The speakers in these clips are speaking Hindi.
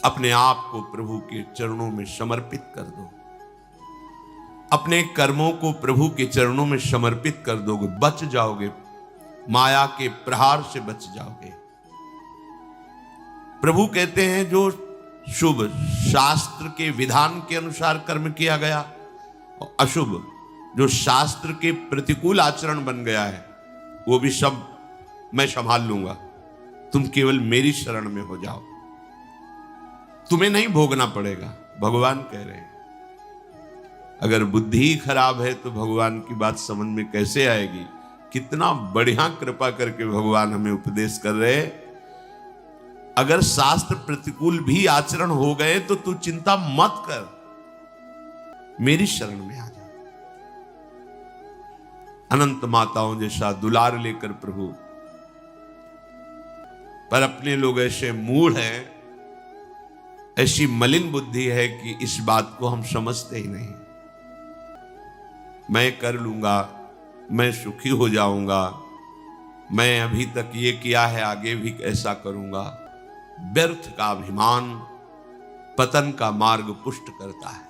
अपने आप को प्रभु के चरणों में समर्पित कर दो, अपने कर्मों को प्रभु के चरणों में समर्पित कर दोगे, बच जाओगे, माया के प्रहार से बच जाओगे। प्रभु कहते हैं जो शुभ शास्त्र के विधान के अनुसार कर्म किया गया और अशुभ जो शास्त्र के प्रतिकूल आचरण बन गया है, वो भी सब मैं संभाल लूंगा, तुम केवल मेरी शरण में हो जाओ, तुम्हें नहीं भोगना पड़ेगा, भगवान कह रहे हैं। अगर बुद्धि ही खराब है तो भगवान की बात समझ में कैसे आएगी। कितना बढ़िया कृपा करके भगवान हमें उपदेश कर रहे हैं। अगर शास्त्र प्रतिकूल भी आचरण हो गए तो तू चिंता मत कर, मेरी शरण में आ जा। अनंत माताओं जैसा दुलार लेकर प्रभु, पर अपने लोग ऐसे मूढ़ हैं, ऐसी मलिन बुद्धि है कि इस बात को हम समझते ही नहीं। मैं कर लूंगा, मैं सुखी हो जाऊंगा, मैं अभी तक ये किया है आगे भी ऐसा करूंगा। व्यर्थ का अभिमान पतन का मार्ग पुष्ट करता है।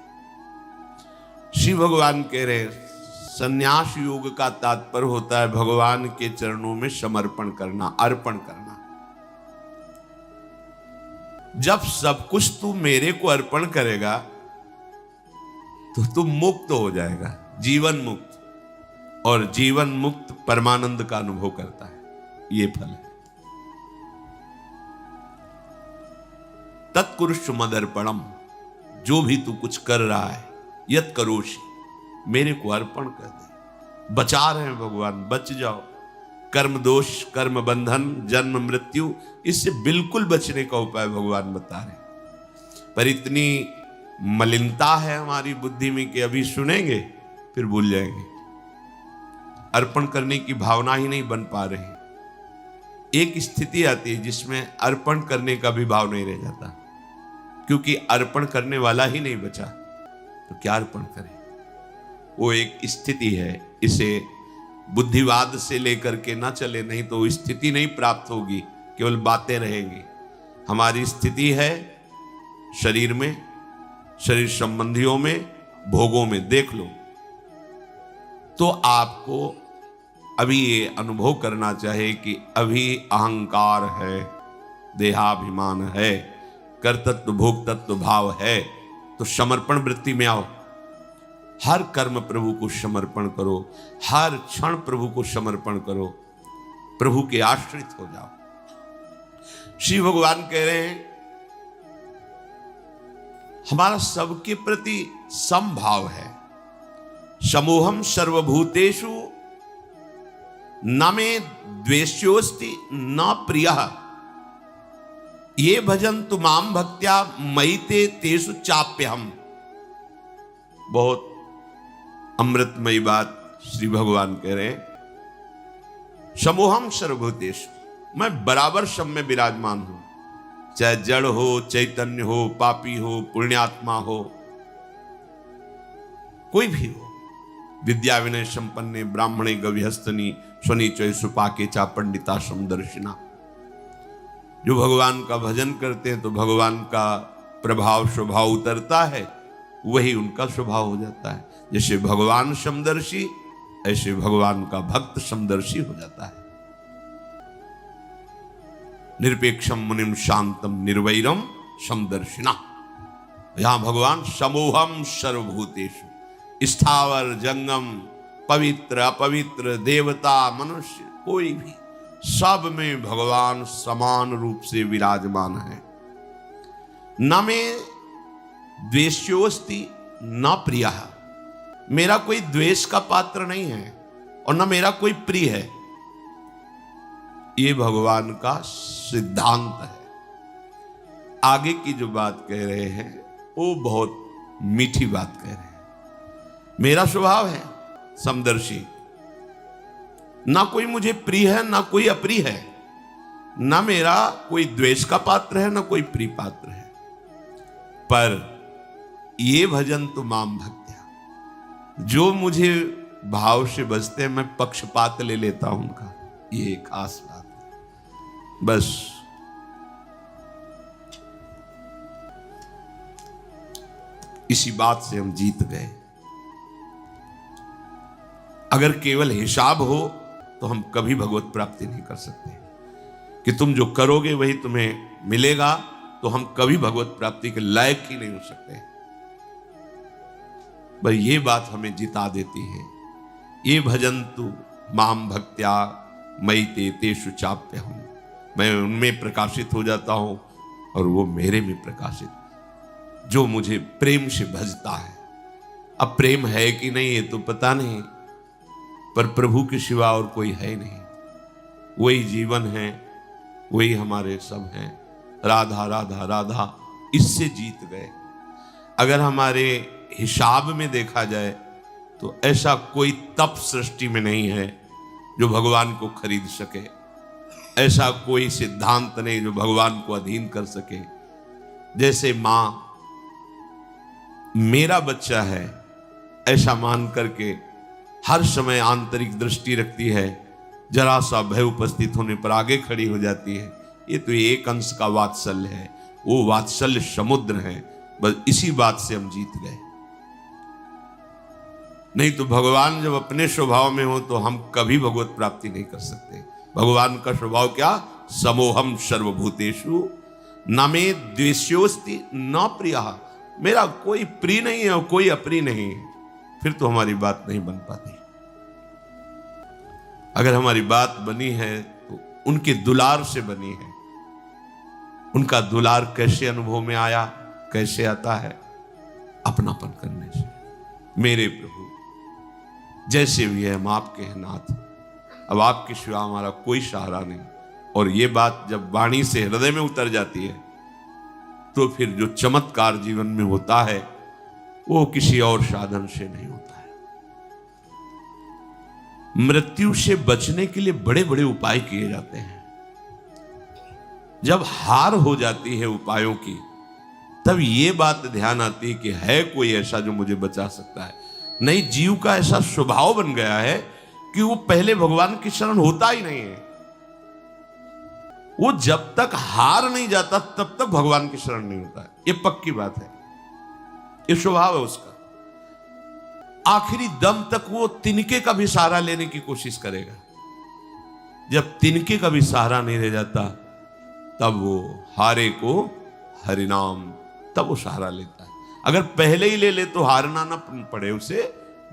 श्री भगवान कह रहे संन्यास योग का तात्पर्य होता है भगवान के चरणों में समर्पण करना, अर्पण करना। जब सब कुछ तू मेरे को अर्पण करेगा तो तू मुक्त हो जाएगा, जीवन मुक्त, और जीवन मुक्त परमानंद का अनुभव करता है। ये फल है। तत्कुरुष मदर्पणम, जो भी तू कुछ कर रहा है, यत करोषि, मेरे को अर्पण कर दे। बचा रहे हैं भगवान, बच जाओ। कर्म दोष, कर्म बंधन, जन्म मृत्यु, इससे बिल्कुल बचने का उपाय भगवान बता रहे। पर इतनी मलिनता है हमारी बुद्धि में कि अभी सुनेंगे फिर भूल जाएंगे। अर्पण करने की भावना ही नहीं बन पा रही। एक स्थिति आती है जिसमें अर्पण करने का भी भाव नहीं रह जाता, क्योंकि अर्पण करने वाला ही नहीं बचा तो क्या अर्पण करें। वो एक स्थिति है, इसे बुद्धिवाद से लेकर के ना चले, नहीं तो स्थिति नहीं प्राप्त होगी, केवल बातें रहेंगी। हमारी स्थिति है शरीर में, शरीर संबंधियों में, भोगों में। देख लो तो आपको अभी ये अनुभव करना चाहिए कि अभी अहंकार है, देहाभिमान है, कर्तृत्व भोक्तत्व भाव है, तो समर्पण वृत्ति में आओ। हर कर्म प्रभु को समर्पण करो, हर क्षण प्रभु को समर्पण करो, प्रभु के आश्रित हो जाओ। श्री भगवान कह रहे हैं हमारा सबके प्रति समभाव है। समोहम सर्वभूतेषु न मे द्वेष्योस्ति न प्रियः, ये भजन्तु माम भक्त्या मयि ते तेषु चाप्यहम्। बहुत अमृतमयी बात श्री भगवान कह रहे हैं। समोहम सर्वभूतेषु, मैं बराबर सब में विराजमान हूं, चाहे जड़ हो, चैतन्य हो, पापी हो, पुण्यात्मा हो, कोई भी हो। विद्या विनय संपन्ने ब्राह्मणे गविहस्तनी स्वनीचय सुपाके चा पंडिता समदर्शिना। जो भगवान का भजन करते हैं तो भगवान का प्रभाव स्वभाव उतरता है, वही उनका स्वभाव हो जाता है। जैसे भगवान समदर्शी, ऐसे भगवान का भक्त समदर्शी हो जाता है। निरपेक्षम मुनिम शांतम निर्वैरम समदर्शिना। यहां भगवान समोहम सर्वभूतेषु, स्थावर जंगम, पवित्र अपवित्र, देवता मनुष्य, कोई भी, सब में भगवान समान रूप से विराजमान है। न में द्वेष्योस्ति न प्रियः, मेरा कोई द्वेष का पात्र नहीं है और न मेरा कोई प्रिय है। ये भगवान का सिद्धांत है। आगे की जो बात कह रहे हैं वो बहुत मीठी बात कह रहे हैं। मेरा स्वभाव है समदर्शी, ना कोई मुझे प्रिय है ना कोई अप्रिय है, ना मेरा कोई द्वेष का पात्र है ना कोई प्रिय पात्र है। पर ये भजन तो माम भक्त्या, जो मुझे भाव से बजते हैं, मैं पक्षपात ले लेता हूं उनका। ये खास बात है। बस इसी बात से हम जीत गए। अगर केवल हिसाब हो तो हम कभी भगवत प्राप्ति नहीं कर सकते, कि तुम जो करोगे वही तुम्हें मिलेगा, तो हम कभी भगवत प्राप्ति के लायक ही नहीं हो सकते। पर ये बात हमें जिता देती है। ये भजन्तु माम भक्त्या मयि ते तेषु चाप्यहम्, मैं उनमें प्रकाशित हो जाता हूं और वो मेरे में प्रकाशित, जो मुझे प्रेम से भजता है। अब प्रेम है कि नहीं ये तो पता नहीं, पर प्रभु के सिवा और कोई है नहीं। वही जीवन है, वही हमारे सब हैं। राधा राधा राधा, इससे जीत गए। अगर हमारे हिसाब में देखा जाए तो ऐसा कोई तप सृष्टि में नहीं है जो भगवान को खरीद सके, ऐसा कोई सिद्धांत नहीं जो भगवान को अधीन कर सके। जैसे मां मेरा बच्चा है ऐसा मान करके हर समय आंतरिक दृष्टि रखती है, जरा सा भय उपस्थित होने पर आगे खड़ी हो जाती है, ये तो एक अंश का वात्सल्य है, वो वात्सल्य समुद्र है। बस इसी बात से हम जीत गए। नहीं तो भगवान जब अपने स्वभाव में हो तो हम कभी भगवत प्राप्ति नहीं कर सकते। भगवान का स्वभाव क्या? समोहम सर्वभूतेषु न मे द्वेष्योस्ति न प्रियः, मेरा कोई प्रिय नहीं है और कोई अप्रिय नहीं है। फिर तो हमारी बात नहीं बन पाती। अगर हमारी बात बनी है तो उनके दुलार से बनी है। उनका दुलार कैसे अनुभव में आया, कैसे आता है? अपनापन करने से। मेरे प्रभु जैसे भी है हम आपके हैं नाथ, अब आपके सिवा हमारा कोई सहारा नहीं। और ये बात जब वाणी से हृदय में उतर जाती है तो फिर जो चमत्कार जीवन में होता है वो किसी और साधन से नहीं होता है। मृत्यु से बचने के लिए बड़े बड़े उपाय किए जाते हैं। जब हार हो जाती है उपायों की, तब ये बात ध्यान आती है कि है कोई ऐसा जो मुझे बचा सकता है। नहीं, जीव का ऐसा स्वभाव बन गया है कि वो पहले भगवान की शरण होता ही नहीं है। वो जब तक हार नहीं जाता तब तक भगवान की शरण नहीं होता है। ये पक्की बात है, ये स्वभाव है उसका। आखिरी दम तक वो तिनके का भी सहारा लेने की कोशिश करेगा। जब तिनके का भी सहारा नहीं रह जाता तब वो हारे को हरिनाम, तब वो सहारा लेता है। अगर पहले ही ले ले तो हारना ना पड़े, उसे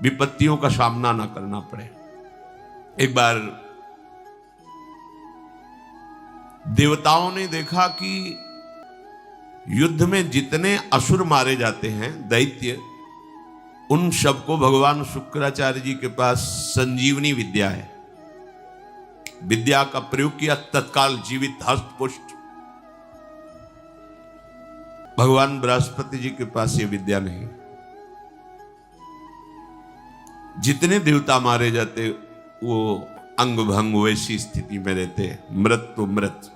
विपत्तियों का सामना ना करना पड़े। एक बार देवताओं ने देखा कि युद्ध में जितने असुर मारे जाते हैं, दैत्य, उन सबको भगवान शुक्राचार्य जी के पास संजीवनी विद्या है। विद्या का प्रयोग किया, तत्काल जीवित हस्त पुष्ट। भगवान बृहस्पति जी के पास ये विद्या नहीं। जितने देवता मारे जाते वो अंग भंग वैसी स्थिति में रहते, मृत तो मृत।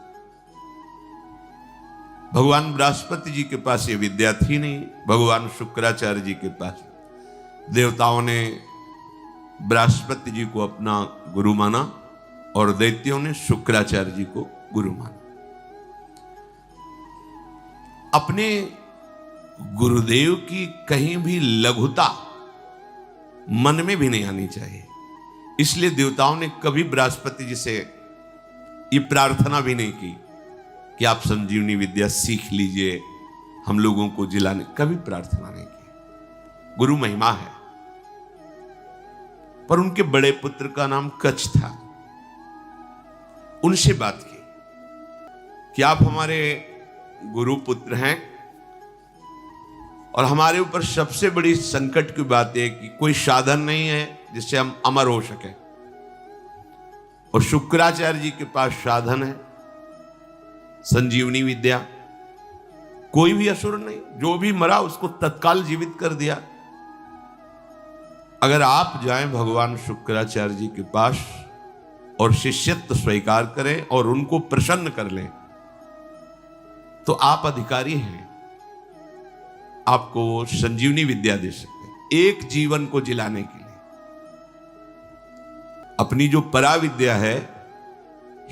भगवान बृहस्पति जी के पास ये विद्या थी नहीं, भगवान शुक्राचार्य जी के पास। देवताओं ने बृहस्पति जी को अपना गुरु माना और दैत्यों ने शुक्राचार्य जी को गुरु माना। अपने गुरुदेव की कहीं भी लघुता मन में भी नहीं आनी चाहिए। इसलिए देवताओं ने कभी बृहस्पति जी से ये प्रार्थना भी नहीं की कि आप संजीवनी विद्या सीख लीजिए, हम लोगों को जिलाने, कभी प्रार्थना नहीं की। गुरु महिमा है। पर उनके बड़े पुत्र का नाम कच्छ था। उनसे बात की कि आप हमारे गुरु पुत्र हैं और हमारे ऊपर सबसे बड़ी संकट की बात है कि कोई साधन नहीं है जिससे हम अमर हो सके। और शुक्राचार्य जी के पास साधन है, संजीवनी विद्या। कोई भी असुर नहीं, जो भी मरा उसको तत्काल जीवित कर दिया। अगर आप जाएं भगवान शुक्राचार्य जी के पास और शिष्यत्व स्वीकार करें और उनको प्रसन्न कर लें तो आप अधिकारी हैं, आपको संजीवनी विद्या दे सकते हैं एक जीवन को जिलाने के लिए। अपनी जो परा विद्या है,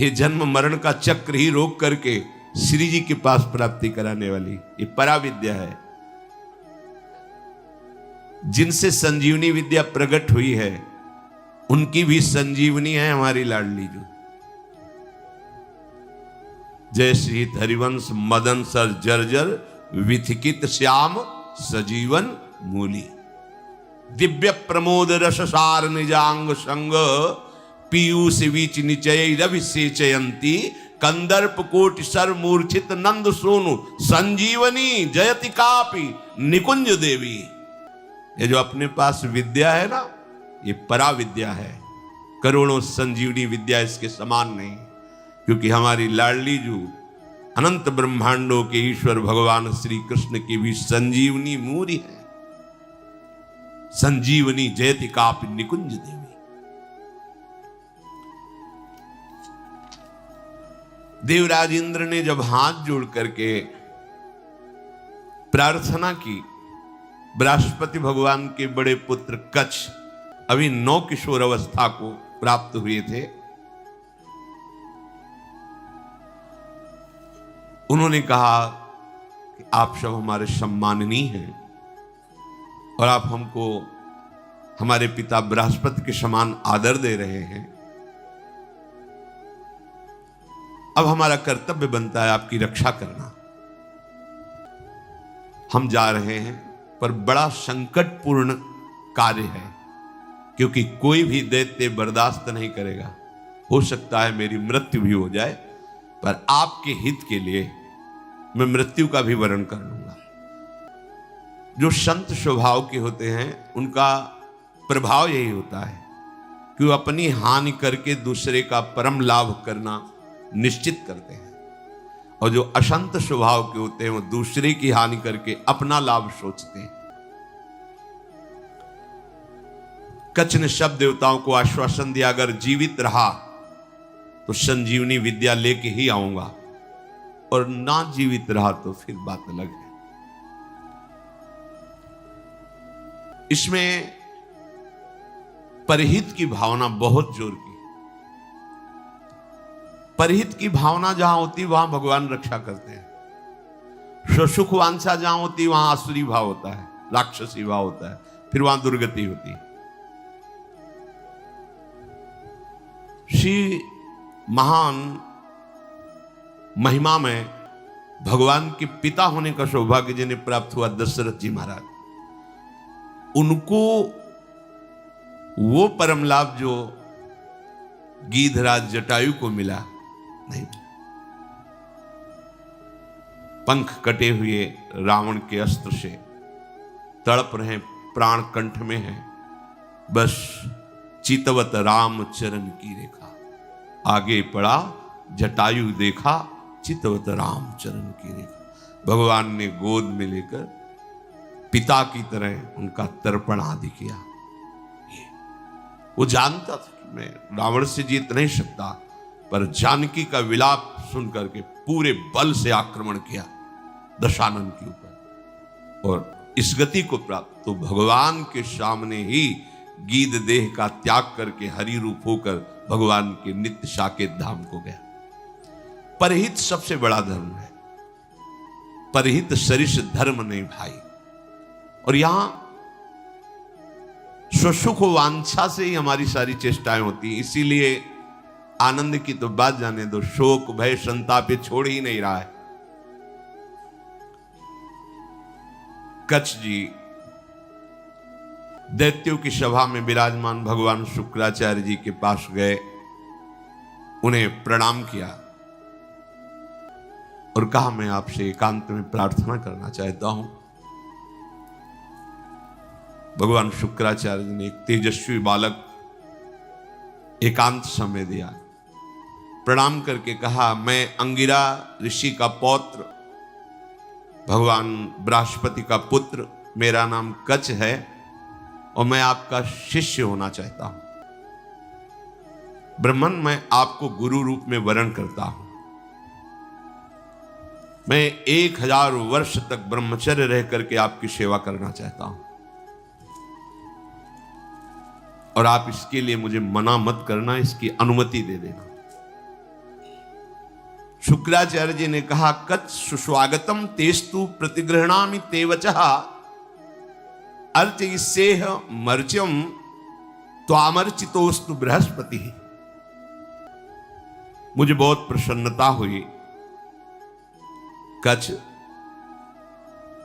ये जन्म मरण का चक्र ही रोक करके श्री जी के पास प्राप्ति कराने वाली ये परा विद्या है। जिनसे संजीवनी विद्या प्रकट हुई है उनकी भी संजीवनी है हमारी लाडली जो। जय श्री हरिवंश मदन सर जर्जर विथिकित श्याम सजीवन मूली। दिव्य प्रमोद रस सार निजांग संग पीयूष बीच निचय रविसेचयंती कंदर्प कोटि सर मूर्छित नंद सोनु संजीवनी जयति कापी निकुंज देवी। ये जो अपने पास विद्या है ना, ये परा विद्या है, करोड़ों संजीवनी विद्या इसके समान नहीं। क्योंकि हमारी लाडली जू अनंत ब्रह्मांडों के ईश्वर भगवान श्री कृष्ण की भी संजीवनी मूरी है। संजीवनी जयति कापि निकुंज देवी। देवराज इंद्र ने जब हाथ जोड़ करके प्रार्थना की, बृहस्पति भगवान के बड़े पुत्र कच्छ अभी 9 किशोर अवस्था को प्राप्त हुए थे, उन्होंने कहा कि आप सब हमारे सम्माननीय हैं और आप हमको हमारे पिता बृहस्पति के समान आदर दे रहे हैं। अब हमारा कर्तव्य बनता है आपकी रक्षा करना। हम जा रहे हैं पर बड़ा संकटपूर्ण कार्य है, क्योंकि कोई भी दैत्य बर्दाश्त नहीं करेगा। हो सकता है मेरी मृत्यु भी हो जाए, पर आपके हित के लिए मैं मृत्यु का भी वरण कर लूंगा। जो संत स्वभाव के होते हैं उनका प्रभाव यही होता है कि वो अपनी हानि करके दूसरे का परम लाभ करना निश्चित करते हैं, और जो अशंत स्वभाव के होते हैं वो दूसरे की हानि करके अपना लाभ सोचते हैं। कच्छ ने सब देवताओं को आश्वासन दिया, अगर जीवित रहा तो संजीवनी विद्या लेके ही आऊंगा, और ना जीवित रहा तो फिर बात अलग है। इसमें परहित की भावना बहुत जोर की। परहित की भावना जहां होती वहां भगवान रक्षा करते हैं। स्वसुख वांछा जहां होती वहां आसुरी भाव होता है, राक्षसी भाव होता है, फिर वहां दुर्गति होती है। श्री महान महिमा में भगवान के पिता होने का सौभाग्य जिन्हें प्राप्त हुआ दशरथ जी महाराज, उनको वो परम लाभ जो गीधराज जटायु को मिला नहीं। पंख कटे हुए रावण के अस्त्र से तड़प रहे, प्राण कंठ में है, बस चितवत राम चरण की रेखा। आगे पड़ा जटायु देखा, चितवत राम चरण की रेखा। भगवान ने गोद में लेकर पिता की तरह उनका तर्पण आदि किया। वो जानता था कि मैं रावण से जीत नहीं सकता, पर जानकी का विलाप सुन करके पूरे बल से आक्रमण किया दशानन के ऊपर, और इस गति को प्राप्त तो भगवान के सामने ही गीध देह का त्याग करके हरि रूप होकर भगवान के नित्य साकेत धाम को गया। परहित सबसे बड़ा धर्म है, परहित सरिष धर्म नहीं भाई। और यहां स्वसुख वांछा से ही हमारी सारी चेष्टाएं होती हैं। इसीलिए आनंद की तो बात जाने दो, शोक भय संताप ये छोड़ ही नहीं रहा है। कच्छ जी दैत्यों की सभा में विराजमान भगवान शुक्राचार्य जी के पास गए, उन्हें प्रणाम किया और कहा मैं आपसे एकांत में प्रार्थना करना चाहता हूं। भगवान शुक्राचार्य ने एक तेजस्वी बालक एकांत समय दिया, प्रणाम करके कहा मैं अंगिरा ऋषि का पौत्र, भगवान बृहस्पति का पुत्र, मेरा नाम कच्छ है और मैं आपका शिष्य होना चाहता हूं। ब्रह्मन मैं आपको गुरु रूप में वरण करता हूं। मैं 1000 वर्ष तक ब्रह्मचर्य रह करके आपकी सेवा करना चाहता हूं, और आप इसके लिए मुझे मना मत करना, इसकी अनुमति दे देना। शुक्राचार्य जी ने कहा कच्छ सुस्वागतम तेस्तु प्रतिगृह्णामि ते वचः अर्चयिष्येह मर्च्यम त्वामर्चितोस्तु बृहस्पति। मुझे बहुत प्रसन्नता हुई। कच्छ,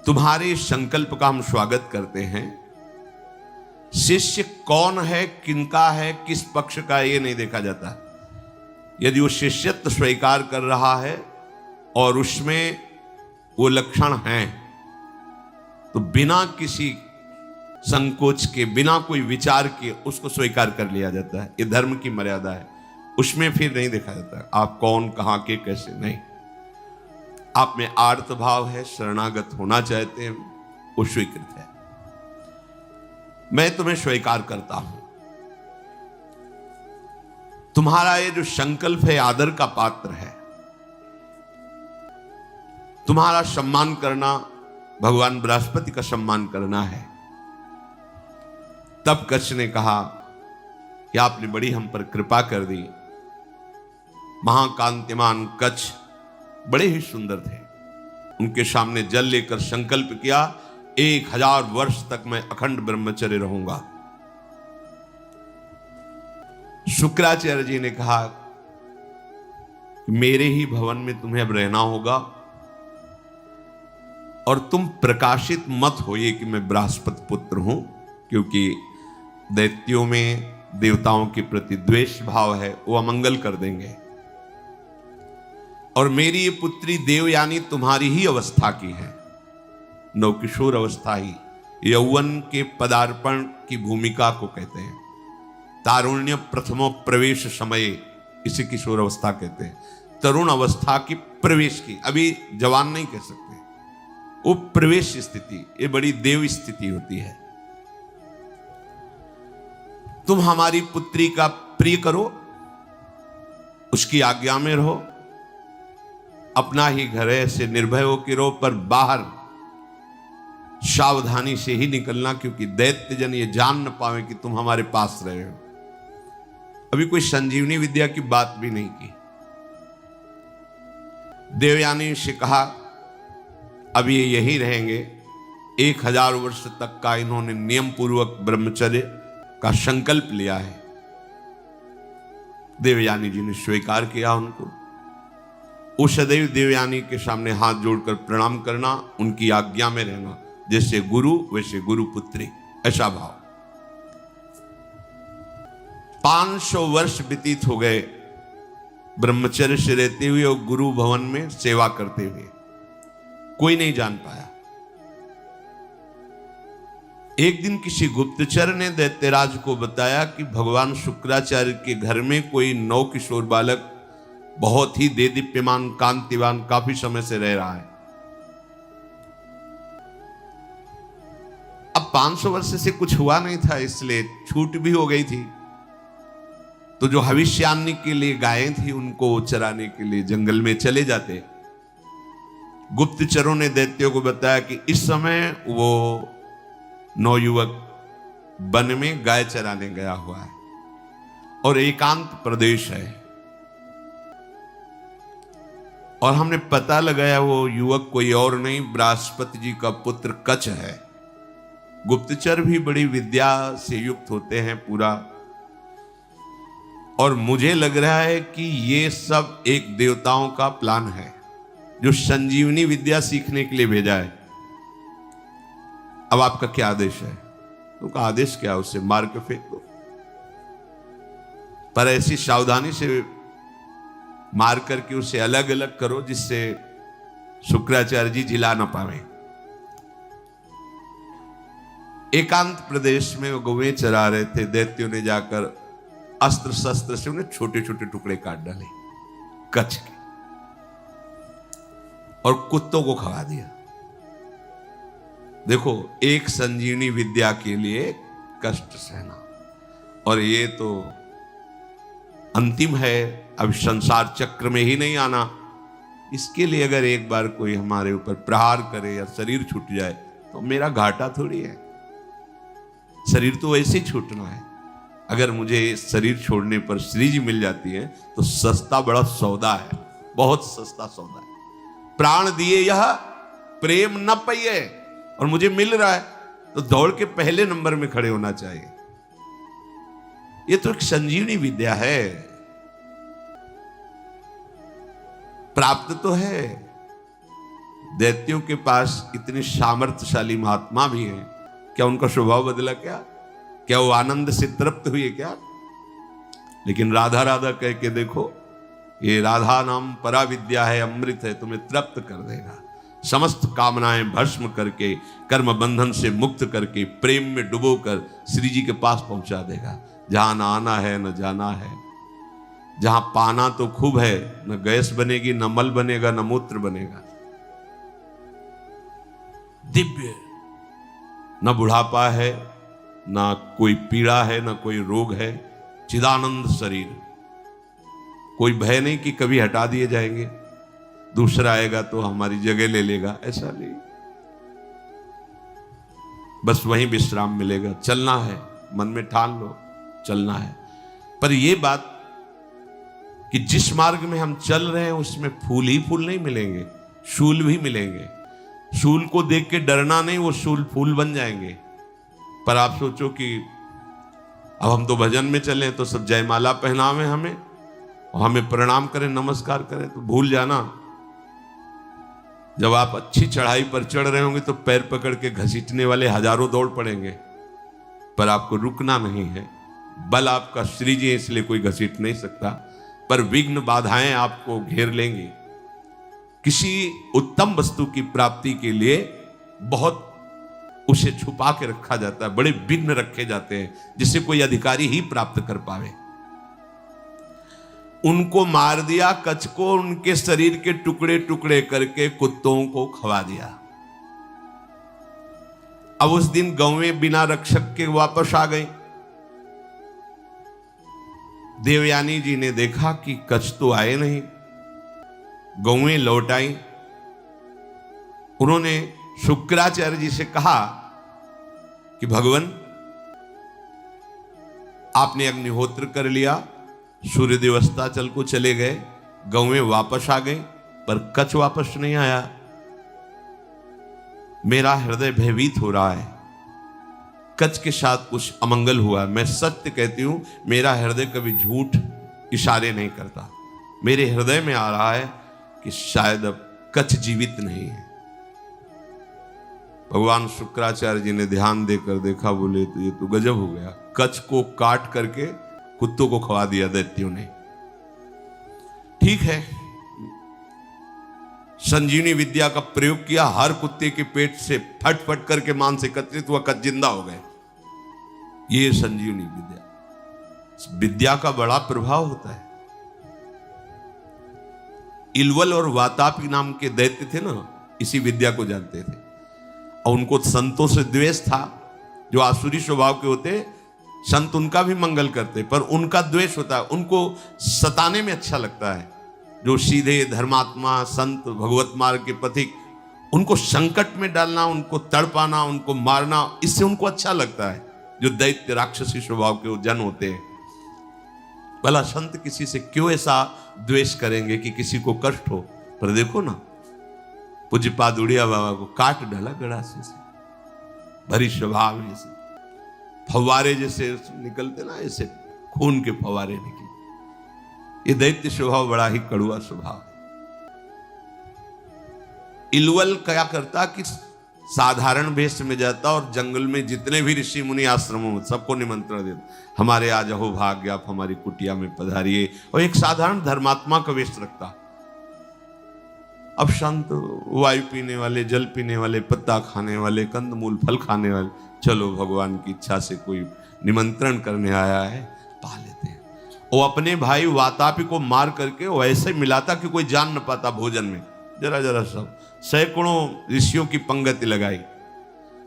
तुम्हारे संकल्प का हम स्वागत करते हैं। शिष्य कौन है, किनका है, किस पक्ष का, ये नहीं देखा जाता। यदि वो शिष्यत्व स्वीकार कर रहा है और उसमें वो लक्षण हैं, तो बिना किसी संकोच के, बिना कोई विचार के उसको स्वीकार कर लिया जाता है। ये धर्म की मर्यादा है। उसमें फिर नहीं देखा जाता आप कौन, कहां के, कैसे, नहीं। आप में आर्त भाव है, शरणागत होना चाहते हैं, वो स्वीकृत है। मैं तुम्हें स्वीकार करता हूं। तुम्हारा ये जो संकल्प है आदर का पात्र है। तुम्हारा सम्मान करना भगवान बृहस्पति का सम्मान करना है। तब कच्छ ने कहा कि आपने बड़ी हम पर कृपा कर दी। महाकांतिमान कच्छ बड़े ही सुंदर थे। उनके सामने जल लेकर संकल्प किया, 1000 वर्ष तक मैं अखंड ब्रह्मचर्य रहूंगा। शुक्राचार्य जी ने कहा, मेरे ही भवन में तुम्हें अब रहना होगा और तुम प्रकाशित मत होइए कि मैं बृहस्पति पुत्र हूं, क्योंकि दैत्यों में देवताओं के प्रति द्वेष भाव है, वो अमंगल कर देंगे। और मेरी ये पुत्री देवयानी तुम्हारी ही अवस्था की है, नवकिशोर अवस्था ही, यौवन के पदार्पण की भूमिका को कहते हैं। तारुण्य प्रथमो प्रवेश समय, इसे किशोर अवस्था कहते हैं। तरुण अवस्था की प्रवेश की, अभी जवान नहीं कह सकते, वो प्रवेश स्थिति, ये बड़ी देव स्थिति होती है। तुम हमारी पुत्री का प्रिय करो, उसकी आज्ञा में रहो, अपना ही घर है, ऐसे निर्भय हो के रहो, पर बाहर सावधानी से ही निकलना, क्योंकि दैत्य जन ये जान न पावे कि तुम हमारे पास रहे हो। अभी कोई संजीवनी विद्या की बात भी नहीं की। देवयानी से कहा, अब ये यही रहेंगे। 1000 वर्ष तक का इन्होंने नियम पूर्वक ब्रह्मचर्य का संकल्प लिया है। देवयानी जी ने स्वीकार किया उनको। वो सदैव देवयानी के सामने हाथ जोड़कर प्रणाम करना, उनकी आज्ञा में रहना, जैसे गुरु वैसे गुरु पुत्री, ऐसा भाव। 500 वर्ष व्यतीत हो गए ब्रह्मचर्य से रहते हुए और गुरु भवन में सेवा करते हुए। कोई नहीं जान पाया। एक दिन किसी गुप्तचर ने दैत्यराज को बताया कि भगवान शुक्राचार्य के घर में कोई नवकिशोर बालक बहुत ही देदीप्यमान, कांतिवान, काफी समय से रह रहा है। अब 500 वर्ष से कुछ हुआ नहीं था, इसलिए छूट भी हो गई थी। तो जो भविष्यान्नी के लिए गायें थी, उनको चराने के लिए जंगल में चले जाते। गुप्तचरों ने दैत्यों को बताया कि इस समय वो नवयुवक वन में गाय चराने गया हुआ है और एकांत प्रदेश है, और हमने पता लगाया वो युवक कोई और नहीं, बृहस्पति जी का पुत्र कच्छ है। गुप्तचर भी बड़ी विद्या से युक्त होते हैं पूरा, और मुझे लग रहा है कि ये सब एक देवताओं का प्लान है जो संजीवनी विद्या सीखने के लिए भेजा है। अब आपका क्या आदेश है? उनका आदेश क्या? उसे मार के फेंक दो, पर ऐसी सावधानी से मार करके उसे अलग अलग करो जिससे शुक्राचार्य जी जिला ना पावे। एकांत प्रदेश में वो गौवें चरा रहे थे। दैत्यों ने जाकर अस्त्र शस्त्र से उन्हें छोटे छोटे टुकड़े काट डाले कच्छ के, और कुत्तों को खवा दिया। देखो, एक संजीवनी विद्या के लिए कष्ट सहना, और ये तो अंतिम है, अब संसार चक्र में ही नहीं आना। इसके लिए अगर एक बार कोई हमारे ऊपर प्रहार करे या शरीर छूट जाए तो मेरा घाटा थोड़ी है। शरीर तो वैसे ही छूटना है। अगर मुझे शरीर छोड़ने पर श्री जी मिल जाती है तो सस्ता बड़ा सौदा है, बहुत सस्ता सौदा है। प्राण दिए यह प्रेम न पाइए, और मुझे मिल रहा है। तो दौड़ के पहले नंबर में खड़े होना चाहिए। ये तो एक संजीवनी विद्या है, प्राप्त तो है। दैत्यों के पास इतने सामर्थ्यशाली महात्मा भी हैं, क्या उनका स्वभाव बदला? क्या वो आनंद से तृप्त हुए क्या? लेकिन राधा राधा कह के देखो, ये राधा नाम परा विद्या है, अमृत है, तुम्हें तृप्त कर देगा। समस्त कामनाएं भस्म करके, कर्म बंधन से मुक्त करके, प्रेम में डुबोकर श्री जी के पास पहुंचा देगा। जहां न आना है न जाना है, जहां पाना तो खूब है, न गैस बनेगी, न मल बनेगा, न मूत्र बनेगा। दिव्य, न बुढ़ापा है, न कोई पीड़ा है, न कोई रोग है, चिदानंद शरीर। कोई भय नहीं कि कभी हटा दिए जाएंगे, दूसरा आएगा तो हमारी जगह ले लेगा, ऐसा नहीं। बस वहीं विश्राम मिलेगा। चलना है, मन में ठान लो, चलना है। पर यह बात कि जिस मार्ग में हम चल रहे हैं उसमें फूल ही फूल नहीं मिलेंगे, शूल भी मिलेंगे। शूल को देख के डरना नहीं, वो शूल फूल बन जाएंगे। पर आप सोचो कि अब हम तो भजन में चले तो सब जयमाला पहनावे हमें, और हमें प्रणाम करें, नमस्कार करें, तो भूल जाना जब आप अच्छी चढ़ाई पर चढ़ रहे होंगे तो पैर पकड़ के घसीटने वाले हजारों दौड़ पड़ेंगे, पर आपको रुकना नहीं है। बल आपका श्री जी, इसलिए कोई घसीट नहीं सकता, पर विघ्न बाधाएं आपको घेर लेंगी। किसी उत्तम वस्तु की प्राप्ति के लिए बहुत उसे छुपा के रखा जाता है, बड़े विघ्न रखे जाते हैं जिसे कोई अधिकारी ही प्राप्त कर पावे। उनको मार दिया, कच्छ को, उनके शरीर के टुकड़े टुकड़े करके कुत्तों को खवा दिया। अब उस दिन गौवें बिना रक्षक के वापस आ गई। देवयानी जी ने देखा कि कच्छ तो आए नहीं, गौवें लौट आई। उन्होंने शुक्राचार्य जी से कहा कि भगवान, आपने अग्निहोत्र कर लिया, सूर्य देवस्थाचल को चले गए, गौवें वापस आ गई, पर कच्छ वापस नहीं आया। मेरा हृदय भयभीत हो रहा है, कच्छ के साथ कुछ अमंगल हुआ। मैं सत्य कहती हूं, मेरा हृदय कभी झूठ इशारे नहीं करता। मेरे हृदय में आ रहा है कि शायद अब कच्छ जीवित नहीं है। भगवान शुक्राचार्य जी ने ध्यान देकर देखा, बोले तो ये तो गजब हो गया, कच्छ को काट करके कुत्तों को खवा दिया दैत्यों ने। ठीक है, संजीवनी विद्या का प्रयोग किया, हर कुत्ते के पेट से फट फट करके मांस एकत्रित हुआ, कच्छ जिंदा हो गए। ये संजीवनी विद्या, विद्या का बड़ा प्रभाव होता है। इलवल और वातापी नाम के दैत्य थे ना, इसी विद्या को जानते थे, और उनको संतों से द्वेष था। जो आसुरी स्वभाव के होते, संत उनका भी मंगल करते, पर उनका द्वेष होता है, उनको सताने में अच्छा लगता है। जो सीधे धर्मात्मा संत, भगवत मार्ग के पथिक, उनको संकट में डालना, उनको तड़पाना, उनको मारना, इससे उनको अच्छा लगता है। जो दैत्य राक्षसी स्वभाव के जन होते हैं, भला संत किसी से क्यों ऐसा द्वेष करेंगे कि किसी को कष्ट हो? पर देखो ना, पूज्यपाद उड़िया बाबा को काट डाला गड़ासे से, भरी स्वभाव में से फव्वारे जैसे निकलते ना, ऐसे खून के फव्वारे निकले। ये दैत्य स्वभाव बड़ा ही कड़ुआ स्वभाव है। इलवल क्या करता कि साधारण वेश में जाता और जंगल में जितने भी ऋषि मुनि आश्रमों में सबको निमंत्रण देता, हमारे आज अहो भाग्य, आप हमारी कुटिया में पधारिए, और एक साधारण धर्मात्मा का वेश रखता। अब संत वायु पीने वाले, जल पीने वाले, पत्ता खाने वाले, कंदमूल फल खाने वाले, चलो भगवान की इच्छा से कोई निमंत्रण करने आया है, पा लेते हैं। वो अपने भाई वातापी को मार करके वो ऐसे मिलाता कि कोई जान न पाता भोजन में, जरा जरा सब। सैकड़ों ऋषियों की पंगति लगाई,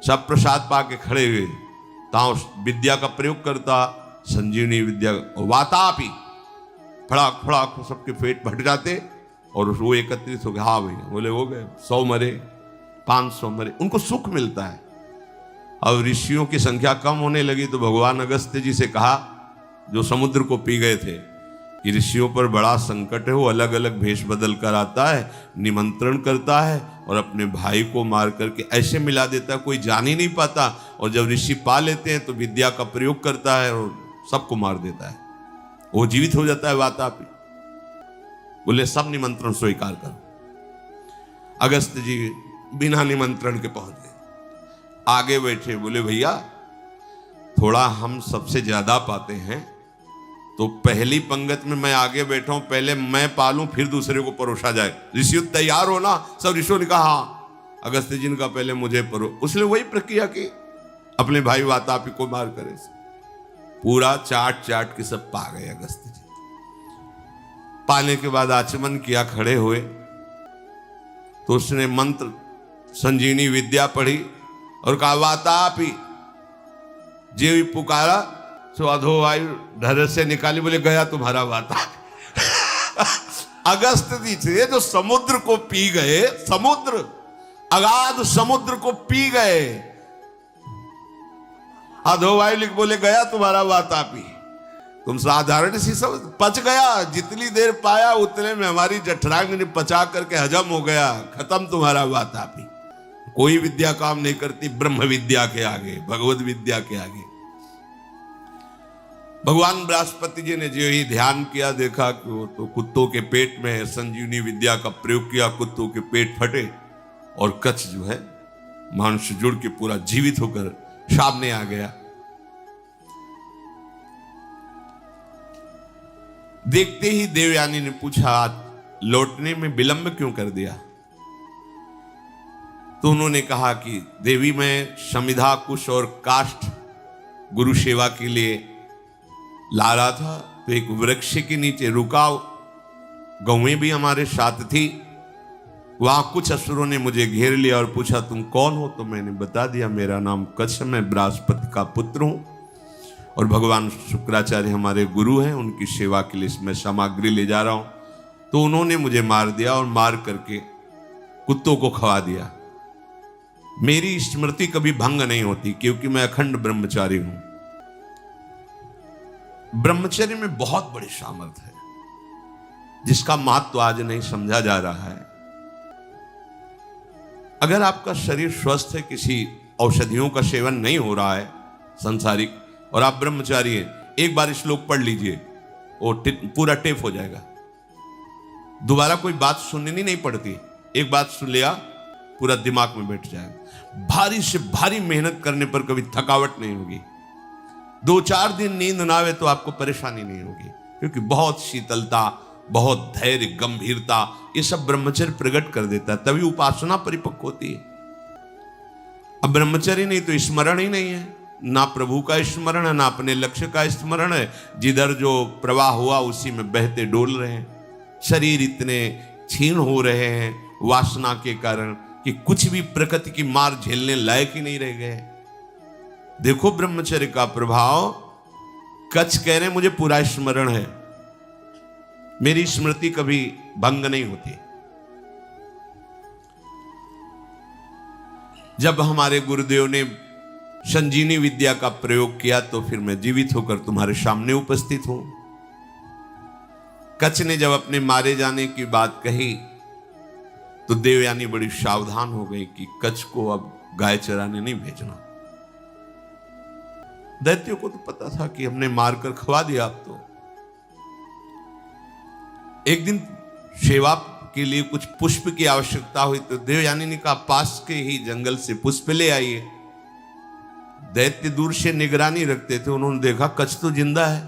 सब प्रसाद पा के खड़े हुए, ताओ विद्या का प्रयोग करता, संजीवनी विद्या। वातापी फड़ाक फड़ाक सबके पेट भट जाते, और वो एकत्रित हो गए। हाँ भैया, बोले हो गए, 100 मरे, 500 मरे, उनको सुख मिलता है। अब ऋषियों की संख्या कम होने लगी तो भगवान अगस्त्य जी से कहा, जो समुद्र को पी गए थे, कि ऋषियों पर बड़ा संकट है, वो अलग अलग भेष बदल कर आता है, निमंत्रण करता है और अपने भाई को मार करके ऐसे मिला देता है कोई जान ही नहीं पाता, और जब ऋषि पा लेते हैं तो विद्या का प्रयोग करता है और सबको मार देता है, वो जीवित हो जाता है वातापी। बोले सब निमंत्रण स्वीकार करो। अगस्त जी बिना निमंत्रण के पहुंच गए, आगे बैठे। बोले भैया थोड़ा हम सबसे ज्यादा पाते हैं, तो पहली पंगत में मैं आगे बैठा हूं, पहले मैं पालूं फिर दूसरे को परोसा जाए। ऋषि तैयार हो ना? सब ऋषियों ने कहा हाँ। अगस्त जी ने कहा पहले मुझे उसने वही प्रक्रिया की, अपने भाई वातापी को मार करे पूरा चाट चाट के सब पा गए अगस्त जी। पाने के बाद आचमन किया, खड़े हुए तो उसने मंत्र संजीवनी विद्या पढ़ी और कहा वातापी, जे भी पुकारा सो अधो वायु ढर से निकाली। बोले गया तुम्हारा वातापी। अगस्त जी थे जो समुद्र को पी गए, समुद्र अगाध समुद्र को पी गए। अधो वायु लिख बोले गया तुम्हारा वातापी। तुम साधारण सी सब पच गया, जितनी देर पाया उतने में हमारी जठरांग ने पचा करके हजम हो गया, खत्म तुम्हारा वातापी। कोई विद्या काम नहीं करती ब्रह्म विद्या के आगे, भगवत विद्या के आगे। भगवान बृहस्पति जी ने जो ही ध्यान किया, देखा कि वो तो कुत्तों के पेट में है, संजीवनी विद्या का प्रयोग किया, कुत्तों के पेट फटे और कच्छ जो है मांस जुड़ के पूरा जीवित होकर सामने आ गया। देखते ही देवयानी ने पूछा लौटने में विलंब क्यों कर दिया? तो उन्होंने कहा कि देवी मैं समिधा कुश और काष्ठ गुरु सेवा के लिए ला रहा था, तो एक वृक्ष के नीचे रुका, गौएं भी हमारे साथ थी। वहां कुछ असुरों ने मुझे घेर लिया और पूछा तुम कौन हो? तो मैंने बता दिया मेरा नाम कच्छ, मैं बृहस्पति का पुत्र हूं और भगवान शुक्राचार्य हमारे गुरु हैं, उनकी सेवा के लिए मैं सामग्री ले जा रहा हूं। तो उन्होंने मुझे मार दिया और मार करके कुत्तों को खवा दिया। मेरी स्मृति कभी भंग नहीं होती क्योंकि मैं अखंड ब्रह्मचारी हूं। ब्रह्मचर्य में बहुत बड़ी सामर्थ्य है जिसका महत्व आज नहीं समझा जा रहा है। अगर आपका शरीर स्वस्थ है, किसी औषधियों का सेवन नहीं हो रहा है संसारिक, और आप ब्रह्मचारी हैं, एक बार श्लोक पढ़ लीजिए वो पूरा टेप हो जाएगा। दोबारा कोई बात सुननी नहीं पड़ती, एक बात सुन लिया पूरा दिमाग में बैठ जाएगा। भारी से भारी मेहनत करने पर कभी थकावट नहीं होगी। 2-4 दिन नींद ना आवे तो आपको परेशानी नहीं होगी, क्योंकि बहुत शीतलता, बहुत धैर्य, गंभीरता, ये सब ब्रह्मचर्य प्रकट कर देता है, तभी उपासना परिपक्व होती है। अब ब्रह्मचर्य नहीं तो स्मरण ही नहीं है, ना प्रभु का स्मरण है, ना अपने लक्ष्य का स्मरण है। जिधर जो प्रवाह हुआ उसी में बहते डोल रहे हैं। शरीर इतने क्षीण हो रहे हैं वासना के कारण कि कुछ भी प्रकृति की मार झेलने लायक ही नहीं रह गए। देखो ब्रह्मचर्य का प्रभाव। कच्छ कह रहे मुझे पूरा स्मरण है, मेरी स्मृति कभी भंग नहीं होती। जब हमारे गुरुदेव ने संजीवनी विद्या का प्रयोग किया तो फिर मैं जीवित होकर तुम्हारे सामने उपस्थित हूं। कच्छ ने जब अपने मारे जाने की बात कही तो देवयानी बड़ी सावधान हो गई कि कच्छ को अब गाय चराने नहीं भेजना। दैत्यों को तो पता था कि हमने मारकर खवा दिया। अब तो एक दिन सेवा के लिए कुछ पुष्प की आवश्यकता हुई तो देवयानी ने कहा पास के ही जंगल से पुष्प ले आइए। दैत्य दूर से निगरानी रखते थे, उन्होंने देखा कच्छ तो जिंदा है,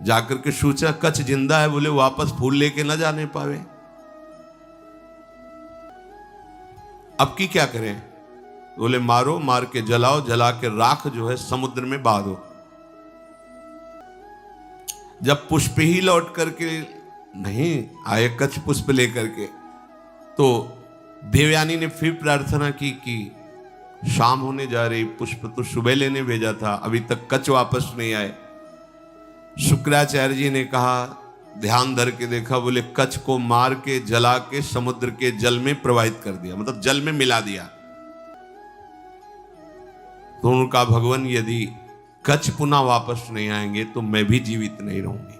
जाकर के सोचा कच्छ जिंदा है, बोले वापस फूल लेके ना जाने पावे। अब की क्या करें? बोले मारो, मार के जलाओ, जला के राख जो है समुद्र में बहा दो। जब पुष्प ही लौट करके नहीं आए कच्छ पुष्प लेकर के, तो देवयानी ने फिर प्रार्थना की कि शाम होने जा रही, पुष्प तो सुबह लेने भेजा था, अभी तक कच्छ वापस नहीं आए। शुक्राचार्य जी ने कहा, ध्यान धर के देखा, बोले कच्छ को मार के जला के समुद्र के जल में प्रवाहित कर दिया, मतलब जल में मिला दिया। तो उनका भगवान यदि कच्छ पुनः वापस नहीं आएंगे तो मैं भी जीवित नहीं रहूंगी।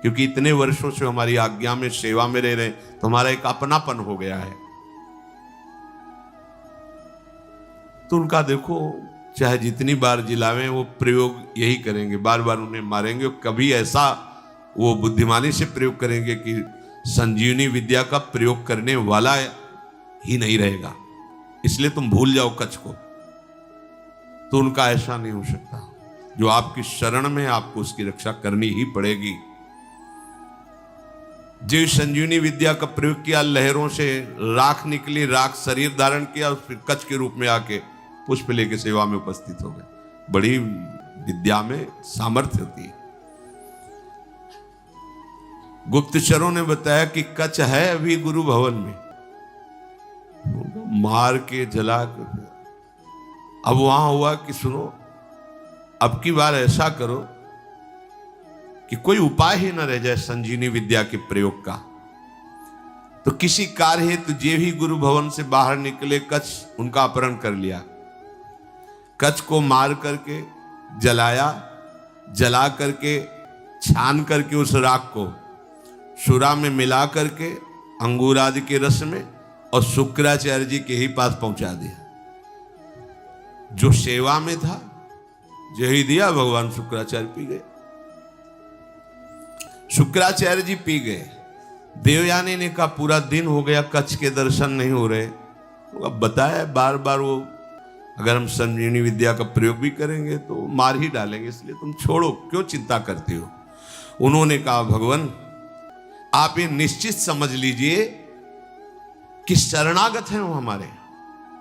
क्योंकि इतने वर्षों से हमारी आज्ञा में सेवा में रह रहे, तो हमारा एक अपनापन हो गया है। तो उनका देखो, चाहे जितनी बार जिलावें वो प्रयोग यही करेंगे, बार बार उन्हें मारेंगे। कभी ऐसा वो बुद्धिमानी से प्रयोग करेंगे कि संजीवनी विद्या का प्रयोग करने वाला ही नहीं रहेगा, इसलिए तुम भूल जाओ कच्छ को। तो उनका ऐसा नहीं हो सकता। जो आपकी शरण में, आपको उसकी रक्षा करनी ही पड़ेगी। जो संजीवनी विद्या का प्रयोग किया, लहरों से राख निकली, राख शरीर धारण किया, फिर कच्छ के रूप में आके पुष्प लेके सेवा में उपस्थित हो गए। बड़ी विद्या में सामर्थ्य होती है। गुप्तचरों ने बताया कि कच्छ है अभी गुरु भवन में, मार के जला के। अब वहां हुआ कि सुनो, अब की बार ऐसा करो कि कोई उपाय ही न रह जाए संजीवनी विद्या के प्रयोग का। तो किसी कार्य हेतु जे भी गुरु भवन से बाहर निकले, कच्छ उनका अपहरण कर लिया। कच्छ को मार करके जलाया, जला करके छान करके उस राख को सुरा में मिला करके अंगूर आदि के रस में और शुक्राचार्य जी के ही पास पहुंचा दिया। जो सेवा में था, यही दिया, भगवान शुक्राचार्य पी गए। शुक्राचार्य जी पी गए। देवयानी ने कहा पूरा दिन हो गया, कच्छ के दर्शन नहीं हो रहे। तो अब बताया बार बार, वो अगर हम संजीवनी विद्या का प्रयोग भी करेंगे तो मार ही डालेंगे, इसलिए तुम छोड़ो, क्यों चिंता करते हो। उन्होंने कहा भगवान आप ये निश्चित समझ लीजिए कि शरणागत हैं वो हमारे,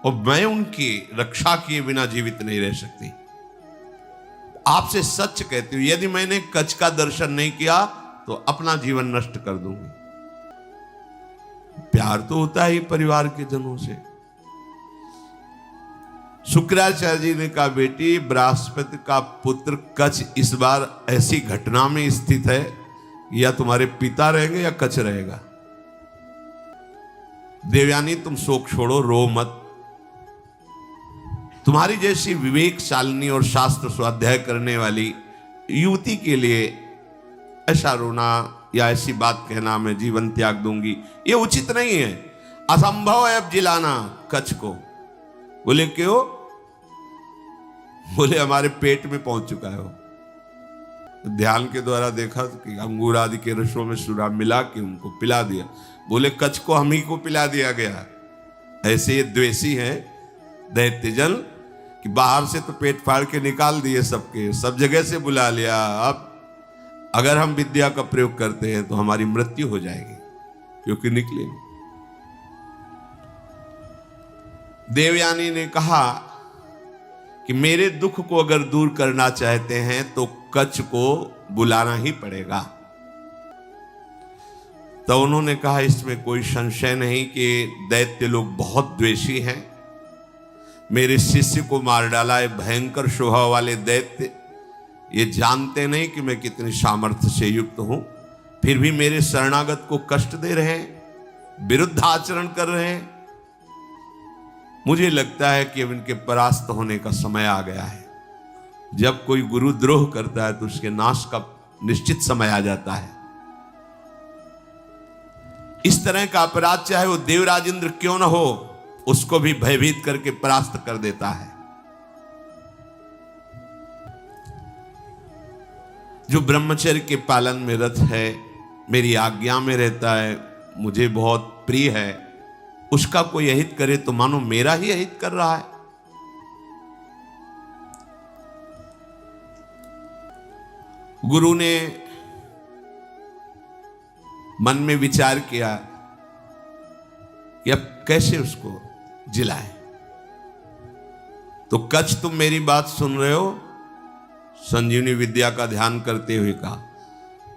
और मैं उनकी रक्षा किए बिना जीवित नहीं रह सकती। आपसे सच कहती हूं, यदि मैंने कच्छ का दर्शन नहीं किया तो अपना जीवन नष्ट कर दूंगी। प्यार तो होता है परिवार के जनों से। शुक्राचार्य जी ने कहा बेटी, बृहस्पति का पुत्र कच्छ इस बार ऐसी घटना में स्थित है, या तुम्हारे पिता रहेंगे या कच्छ रहेगा। देवयानी तुम शोक छोड़ो, रो मत। तुम्हारी जैसी विवेकशालिनी और शास्त्र स्वाध्याय करने वाली युवती के लिए ऐसा रोना या ऐसी बात कहना मैं जीवन त्याग दूंगी, ये उचित नहीं है। असंभव है अब जिलाना कच्छ को। बोले क्यों? बोले हमारे पेट में पहुंच चुका है वो। ध्यान के द्वारा देखा कि अंगूर आदि के रसों में सुरा मिला के उनको पिला दिया। बोले कच्छ को हम ही को पिला दिया गया। ऐसे ये द्वेषी हैं दैत्यजन कि बाहर से तो पेट फाड़ के निकाल दिए सबके, सब जगह से बुला लिया। अब अगर हम विद्या का प्रयोग करते हैं तो हमारी मृत्यु हो जाएगी, क्योंकि निकलेंगे। देवयानी ने कहा कि मेरे दुख को अगर दूर करना चाहते हैं तो कच्छ को बुलाना ही पड़ेगा। तो उन्होंने कहा इसमें कोई संशय नहीं कि दैत्य लोग बहुत द्वेषी हैं। मेरे शिष्य को मार डाला है भयंकर स्वभाव वाले दैत्य। ये जानते नहीं कि मैं कितनी सामर्थ्य से युक्त हूं, फिर भी मेरे शरणागत को कष्ट दे रहे हैं, विरुद्ध आचरण कर रहे हैं। मुझे लगता है कि अब इनके परास्त होने का समय आ गया है। जब कोई गुरुद्रोह करता है तो उसके नाश का निश्चित समय आ जाता है। इस तरह का अपराध चाहे वो देवराज इंद्र क्यों न हो, उसको भी भयभीत करके परास्त कर देता है। जो ब्रह्मचर्य के पालन में रत है, मेरी आज्ञा में रहता है, मुझे बहुत प्रिय है, उसका कोई अहित करे तो मानो मेरा ही अहित कर रहा है। गुरु ने मन में विचार किया कि अब कैसे उसको जिलाए। तो कच्छ तुम मेरी बात सुन रहे हो? संजीवनी विद्या का ध्यान करते हुए कहा।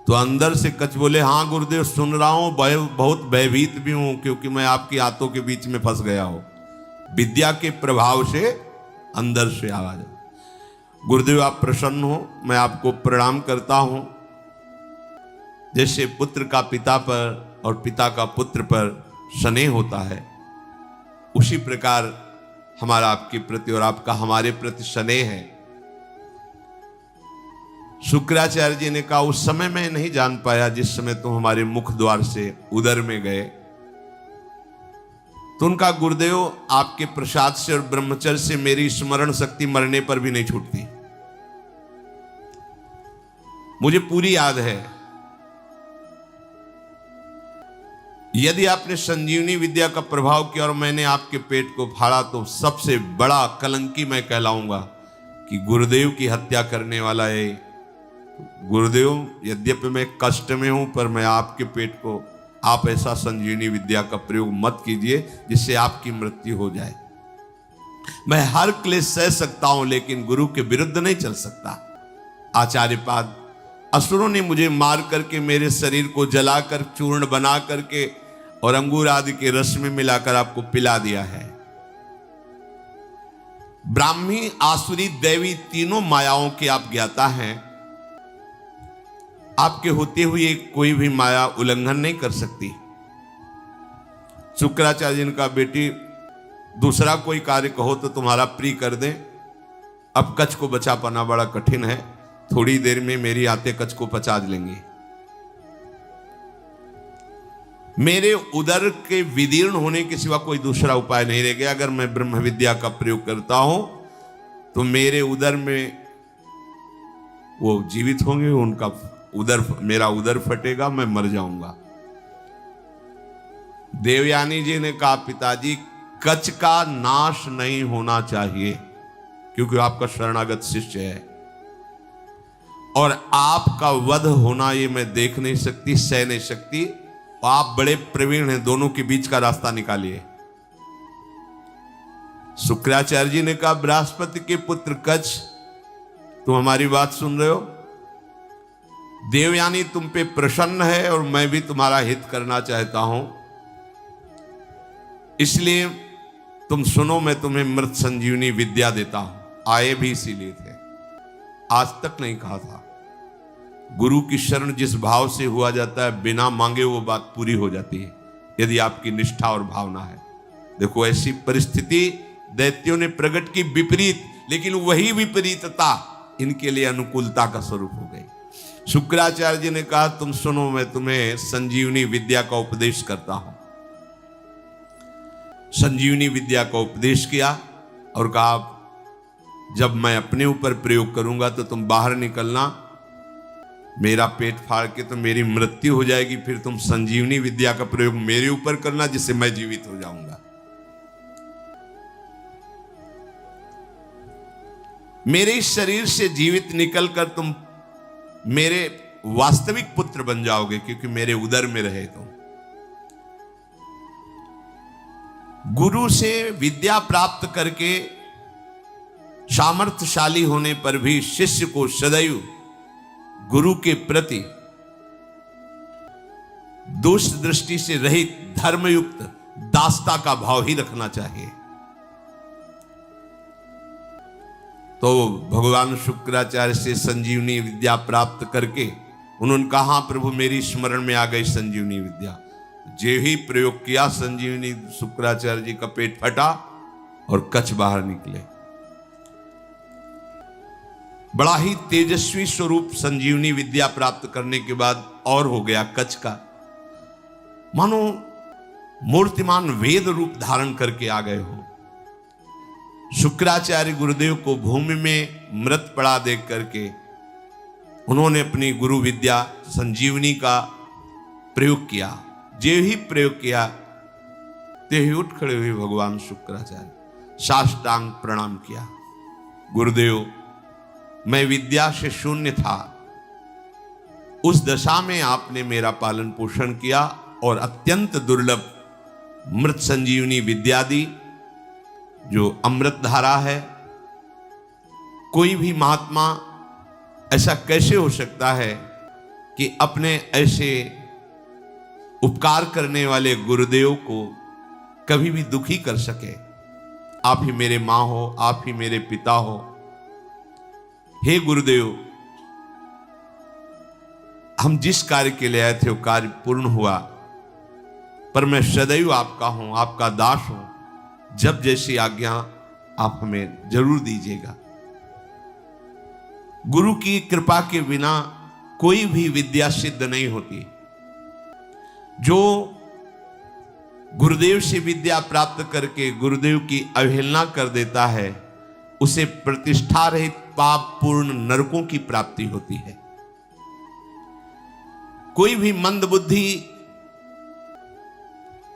तो अंदर से कच्छ बोले हाँ गुरुदेव सुन रहा हूं, बहुत भयभीत भी हूं, क्योंकि मैं आपकी हाथों के बीच में फंस गया हूं। विद्या के प्रभाव से अंदर से आवाज। गुरुदेव आप प्रसन्न हो, मैं आपको प्रणाम करता हूं। जैसे पुत्र का पिता पर और पिता का पुत्र पर स्नेह होता है, उसी प्रकार हमारा आपके प्रति और आपका हमारे प्रति स्नेह है। शुक्राचार्य जी ने कहा, उस समय मैं नहीं जान पाया जिस समय तुम हमारे मुख द्वार से उदर में गए। तो उनका, गुरुदेव आपके प्रसाद से और ब्रह्मचर्य से मेरी स्मरण शक्ति मरने पर भी नहीं छूटती, मुझे पूरी याद है। यदि आपने संजीवनी विद्या का प्रभाव किया और मैंने आपके पेट को फाड़ा तो सबसे बड़ा कलंकी मैं कहलाऊंगा कि गुरुदेव की हत्या करने वाला है। गुरुदेव, यद्यपि मैं कष्ट में हूं पर मैं आपके पेट को, आप ऐसा संजीवनी विद्या का प्रयोग मत कीजिए जिससे आपकी मृत्यु हो जाए। मैं हर क्लेश सह सकता हूं लेकिन गुरु के विरुद्ध नहीं चल सकता। आचार्यपाद, असुरों ने मुझे मार करके मेरे शरीर को जलाकर चूर्ण बना करके और अंगूर आदि के रस में मिलाकर आपको पिला दिया है। ब्राह्मी, आसुरी, दैवी तीनों मायाओं के आप ज्ञाता हैं। आपके होते हुए कोई भी माया उल्लंघन नहीं कर सकती। शुक्राचार्य जी ने कहा, बेटी दूसरा कोई कार्य कहो तो तुम्हारा प्रिय कर दें। अब कच्छ को बचा पाना बड़ा कठिन है, थोड़ी देर में मेरी आते कच्छ को पचा लेंगे। मेरे उदर के विदीर्ण होने के सिवा कोई दूसरा उपाय नहीं रह गया। अगर मैं ब्रह्म विद्या का प्रयोग करता हूं तो मेरे उदर में वो जीवित होंगे, उनका उदर, मेरा उदर फटेगा, मैं मर जाऊंगा। देवयानी जी ने कहा, पिताजी कच्छ का नाश नहीं होना चाहिए क्योंकि आपका शरणागत शिष्य है और आपका वध होना ये मैं देख नहीं सकती, सह नहीं सकती। आप बड़े प्रवीण हैं, दोनों के बीच का रास्ता निकालिए। शुक्राचार्य जी ने कहा, बृहस्पति के पुत्र कच्छ, तुम हमारी बात सुन रहे हो? देवयानी तुम पे प्रसन्न है और मैं भी तुम्हारा हित करना चाहता हूं, इसलिए तुम सुनो, मैं तुम्हें मृत संजीवनी विद्या देता हूं। आए भी इसीलिए थे, आज तक नहीं कहा था। गुरु की शरण जिस भाव से हुआ जाता है, बिना मांगे वो बात पूरी हो जाती है यदि आपकी निष्ठा और भावना है। देखो, ऐसी परिस्थिति दैत्यों ने प्रकट की विपरीत, लेकिन वही विपरीतता इनके लिए अनुकूलता का स्वरूप हो गई। शुक्राचार्य जी ने कहा, तुम सुनो, मैं तुम्हें संजीवनी विद्या का उपदेश करता हूं। संजीवनी विद्या का उपदेश किया और कहा, जब मैं अपने ऊपर प्रयोग करूंगा तो तुम बाहर निकलना, मेरा पेट फाड़ के तो मेरी मृत्यु हो जाएगी, फिर तुम संजीवनी विद्या का प्रयोग मेरे ऊपर करना जिससे मैं जीवित हो जाऊंगा। मेरे इस शरीर से जीवित निकलकर तुम मेरे वास्तविक पुत्र बन जाओगे क्योंकि मेरे उदर में रहे तुम। गुरु से विद्या प्राप्त करके सामर्थ्यशाली होने पर भी शिष्य को सदैव गुरु के प्रति दोष दृष्टि से रहित धर्मयुक्त दासता का भाव ही रखना चाहिए। तो भगवान शुक्राचार्य से संजीवनी विद्या प्राप्त करके उन्होंने कहा, हाँ प्रभु, मेरी स्मरण में आ गई संजीवनी विद्या। जे ही प्रयोग किया, संजीवनी, शुक्राचार्य जी का पेट फटा और कच्छ बाहर निकले। बड़ा ही तेजस्वी स्वरूप संजीवनी विद्या प्राप्त करने के बाद और हो गया कच्छ का, मानो मूर्तिमान वेद रूप धारण करके आ गए हो। शुक्राचार्य गुरुदेव को भूमि में मृत पड़ा देख करके उन्होंने अपनी गुरु विद्या संजीवनी का प्रयोग किया। जे ही प्रयोग किया ते ही उठ खड़े हुए भगवान शुक्राचार्य, साष्टांग प्रणाम किया। गुरुदेव, मैं विद्या से शून्य था, उस दशा में आपने मेरा पालन पोषण किया और अत्यंत दुर्लभ मृत संजीवनी विद्या दी, जो अमृत धारा है। कोई भी महात्मा ऐसा कैसे हो सकता है कि अपने ऐसे उपकार करने वाले गुरुदेव को कभी भी दुखी कर सके। आप ही मेरे मां हो, आप ही मेरे पिता हो। हे गुरुदेव, हम जिस कार्य के लिए आए थे वो कार्य पूर्ण हुआ, पर मैं सदैव आपका हूं, आपका दास हूं। जब जैसी आज्ञा आप हमें जरूर दीजिएगा। गुरु की कृपा के बिना कोई भी विद्या सिद्ध नहीं होती। जो गुरुदेव से विद्या प्राप्त करके गुरुदेव की अवहेलना कर देता है, उसे प्रतिष्ठा रहित पाप पूर्ण नरकों की प्राप्ति होती है। कोई भी मंदबुद्धि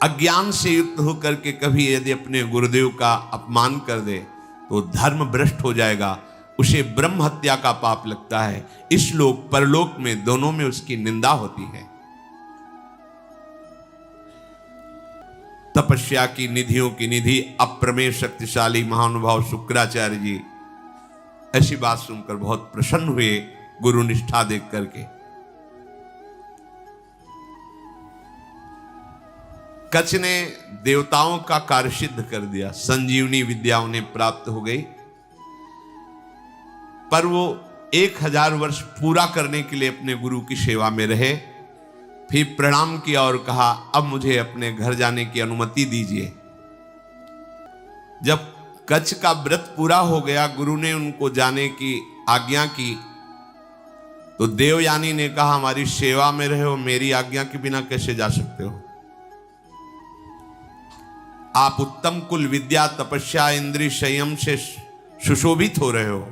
अज्ञान से युक्त होकर के कभी यदि अपने गुरुदेव का अपमान कर दे तो धर्म भ्रष्ट हो जाएगा, उसे ब्रह्म हत्या का पाप लगता है। इस लोक परलोक में दोनों में उसकी निंदा होती है। तपस्या की निधियों की निधि अप्रमेय शक्तिशाली महानुभाव शुक्राचार्य जी ऐसी बात सुनकर बहुत प्रसन्न हुए, गुरु निष्ठा देख करके। कच्छ ने देवताओं का कार्य सिद्ध कर दिया, संजीवनी विद्या उन्हें प्राप्त हो गई, पर वो 1000 वर्ष पूरा करने के लिए अपने गुरु की सेवा में रहे। फिर प्रणाम किया और कहा, अब मुझे अपने घर जाने की अनुमति दीजिए। जब कच्छ का व्रत पूरा हो गया, गुरु ने उनको जाने की आज्ञा की, तो देवयानी ने कहा, हमारी सेवा में रहे हो, मेरी आज्ञा के बिना कैसे जा सकते हो? आप उत्तम कुल विद्या तपस्या इंद्रिय संयम से सुशोभित हो रहे हो।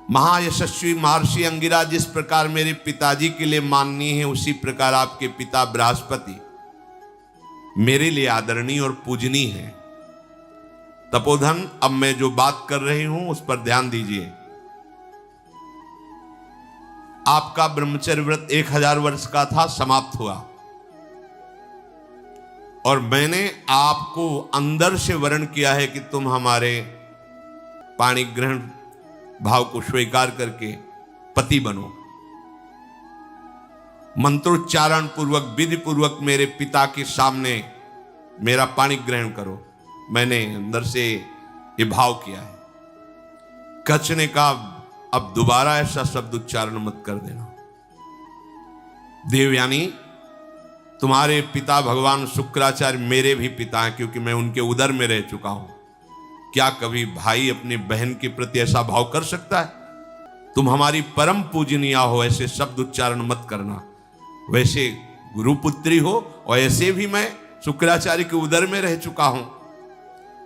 महायशस्वी महर्षि अंगिरा जिस प्रकार मेरे पिताजी के लिए माननीय है, उसी प्रकार आपके पिता बृहस्पति मेरे लिए आदरणीय और पूजनीय है। तपोधन, अब मैं जो बात कर रही हूं उस पर ध्यान दीजिए। आपका ब्रह्मचर्य व्रत 1000 वर्ष का था, समाप्त हुआ, और मैंने आपको अंदर से वर्ण किया है कि तुम हमारे पाणी ग्रहण भाव को स्वीकार करके पति बनो। मंत्रोच्चारण पूर्वक विधि पूर्वक मेरे पिता के सामने मेरा पाणी ग्रहण करो। मैंने अंदर से ये भाव किया है। कच्छ ने कहा, अब दोबारा ऐसा शब्द उच्चारण मत कर देना। देवयानी, तुम्हारे पिता भगवान शुक्राचार्य मेरे भी पिता हैं, क्योंकि मैं उनके उदर में रह चुका हूं। क्या कभी भाई अपने बहन के प्रति ऐसा भाव कर सकता है? तुम हमारी परम पूजनीय हो, ऐसे शब्द उच्चारण मत करना। वैसे गुरुपुत्री हो, और ऐसे भी मैं शुक्राचार्य के उदर में रह चुका हूं।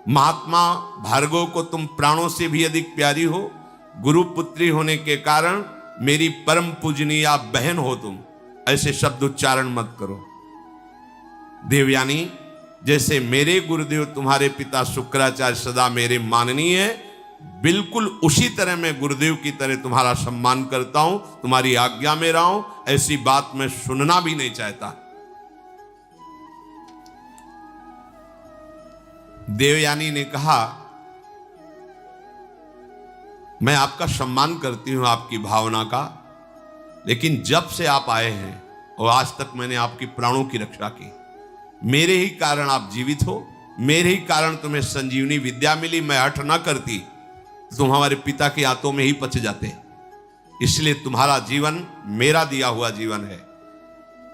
महात्मा भार्गव को तुम प्राणों से भी अधिक प्यारी हो। गुरुपुत्री होने के कारण मेरी परम पूजनीय बहन हो तुम, ऐसे शब्द उच्चारण मत करो। देवयानी, जैसे मेरे गुरुदेव तुम्हारे पिता शुक्राचार्य सदा मेरे माननीय है, बिल्कुल उसी तरह मैं गुरुदेव की तरह तुम्हारा सम्मान करता हूं, तुम्हारी आज्ञा में रहा हूं, ऐसी बात मैं सुनना भी नहीं चाहता। देवयानी ने कहा, मैं आपका सम्मान करती हूं, आपकी भावना का, लेकिन जब से आप आए हैं और आज तक मैंने आपकी प्राणों की रक्षा की। मेरे ही कारण आप जीवित हो, मेरे ही कारण तुम्हें संजीवनी विद्या मिली। मैं हठ ना करती तो तुम हमारे पिता के हाथों में ही पच जाते। इसलिए तुम्हारा जीवन मेरा दिया हुआ जीवन है।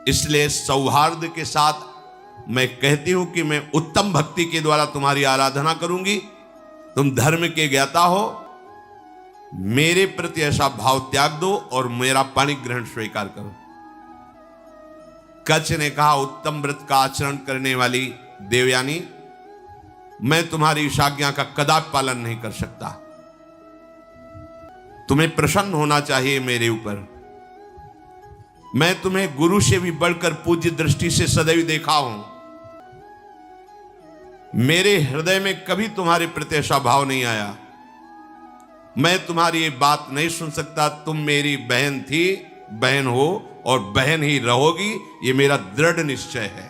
इसलिए सौहार्द के साथ मैं कहती हूं कि मैं उत्तम भक्ति के द्वारा तुम्हारी आराधना करूंगी। तुम धर्म के ज्ञाता हो, मेरे प्रति ऐसा भाव त्याग दो और मेरा पाणी ग्रहण स्वीकार करो। कच्छ ने कहा, उत्तम व्रत का आचरण करने वाली देवयानी, मैं तुम्हारी इस आज्ञा का कदापि पालन नहीं कर सकता। तुम्हें प्रसन्न होना चाहिए मेरे ऊपर। मैं तुम्हें गुरु से भी बढ़कर पूज्य दृष्टि से सदैव देखा हूं। मेरे हृदय में कभी तुम्हारे प्रति ऐसा भाव नहीं आया। मैं तुम्हारी ये बात नहीं सुन सकता। तुम मेरी बहन थी, बहन हो और बहन ही रहोगी, ये मेरा दृढ़ निश्चय है।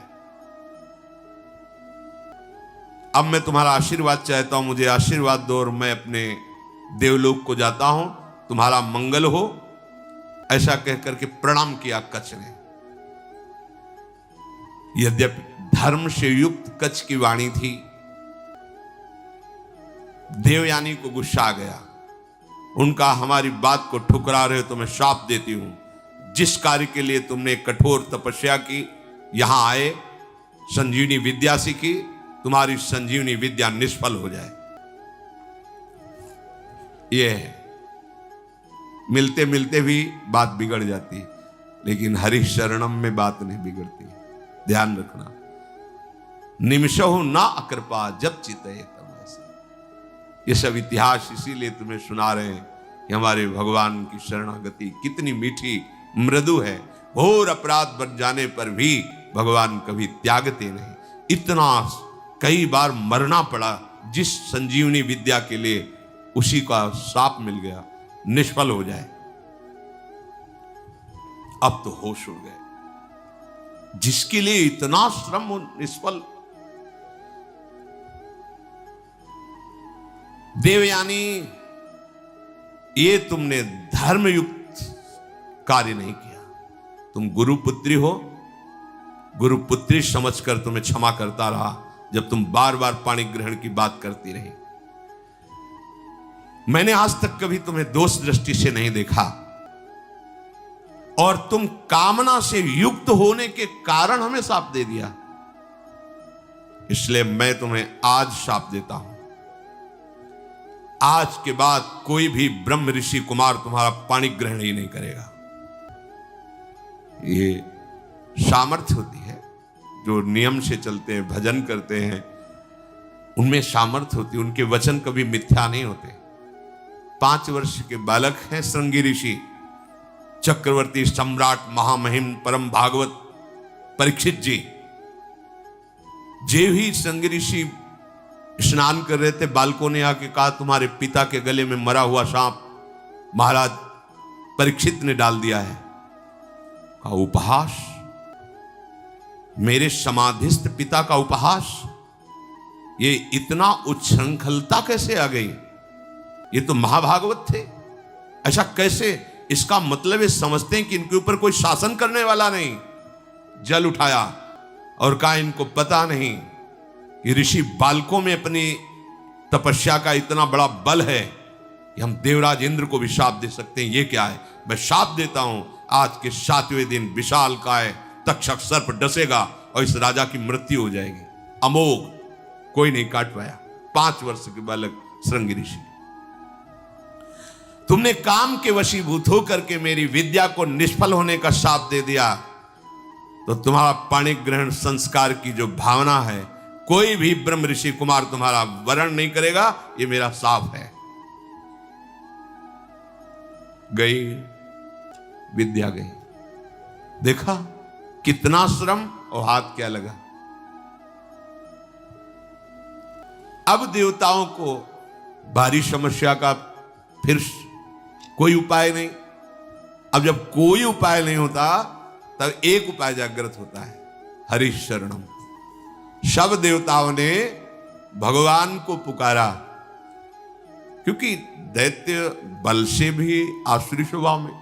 अब मैं तुम्हारा आशीर्वाद चाहता हूं, मुझे आशीर्वाद दो और मैं अपने देवलोक को जाता हूं। तुम्हारा मंगल हो, ऐसा कहकर के प्रणाम किया कच्छ ने। यद्यपि धर्म से युक्त कच्छ की वाणी थी, देवयानी को गुस्सा आ गया। उनका, हमारी बात को ठुकरा रहे हो तो मैं श्राप देती हूं। जिस कार्य के लिए तुमने कठोर तपस्या की, यहां आए, संजीवनी विद्या सीखी, तुम्हारी संजीवनी विद्या निष्फल हो जाए। यह है मिलते मिलते भी बात बिगड़ जाती है, लेकिन हरि शरणम में बात नहीं बिगड़ती। ध्यान रखना, निमिषहु ना अकृपा जब चितये तब ऐसे। ये सब इतिहास इसीलिए तुम्हें सुना रहे हैं कि हमारे भगवान की शरणागति कितनी मीठी मृदु है। घोर अपराध बन जाने पर भी भगवान कभी त्यागते नहीं। इतना कई बार मरना पड़ा जिस संजीवनी विद्या के लिए, उसी का साप मिल गया, निष्फल हो जाए। अब तो होश उड़ गए। जिसके लिए इतना श्रम हो निष्फल। देवयानी, ये तुमने धर्मयुक्त कार्य नहीं किया। तुम गुरुपुत्री हो, गुरुपुत्री समझकर तुम्हें क्षमा करता रहा जब तुम बार बार पाणी ग्रहण की बात करती रही। मैंने आज तक कभी तुम्हें दोष दृष्टि से नहीं देखा, और तुम कामना से युक्त होने के कारण हमें शाप दे दिया। इसलिए मैं तुम्हें आज शाप देता हूं। आज के बाद कोई भी ब्रह्म ऋषि कुमार तुम्हारा पाणी ग्रहण ही नहीं करेगा। ये सामर्थ्य होती है, जो नियम से चलते हैं, भजन करते हैं, उनमें सामर्थ्य होती है। उनके वचन कभी मिथ्या नहीं होते। 5 वर्ष के बालक हैं श्रृंगी ऋषि, चक्रवर्ती सम्राट महामहिम परम भागवत परीक्षित जी। जे ही श्रृंगी ऋषि स्नान कर रहे थे, बालकों ने आके कहा तुम्हारे पिता के गले में मरा हुआ सांप महाराज परीक्षित ने डाल दिया है। कहा उपहास, मेरे समाधिस्थ पिता का उपहास, ये इतना उच्छृंखलता कैसे आ गई? ये तो महाभागवत थे, ऐसा कैसे? इसका मतलब ये समझते हैं कि इनके ऊपर कोई शासन करने वाला नहीं। जल उठाया और कहा इनको पता नहीं कि ऋषि बालकों में अपनी तपस्या का इतना बड़ा बल है कि हम देवराज इंद्र को भी शाप दे सकते हैं। ये क्या है? मैं शाप देता हूं, आज के 7वें दिन विशाल काय तक्षक सर्प डसेगा और इस राजा की मृत्यु हो जाएगी। अमोघ, कोई नहीं काट पाया। 5 वर्ष के बालक श्रृंगी ऋषि। तुमने काम के वशीभूत होकर के मेरी विद्या को निष्फल होने का शाप दे दिया, तो तुम्हारा पाणी ग्रहण संस्कार की जो भावना है, कोई भी ब्रह्म ऋषि कुमार तुम्हारा वरण नहीं करेगा। ये मेरा शाप है। गई विद्या गई। देखा कितना श्रम और हाथ क्या लगा। अब देवताओं को भारी समस्या का फिर कोई उपाय नहीं। अब जब कोई उपाय नहीं होता, तब एक उपाय जागृत होता है, हरि शरणम। सब देवताओं ने भगवान को पुकारा, क्योंकि दैत्य बल से भी आसुरी स्वभाव में,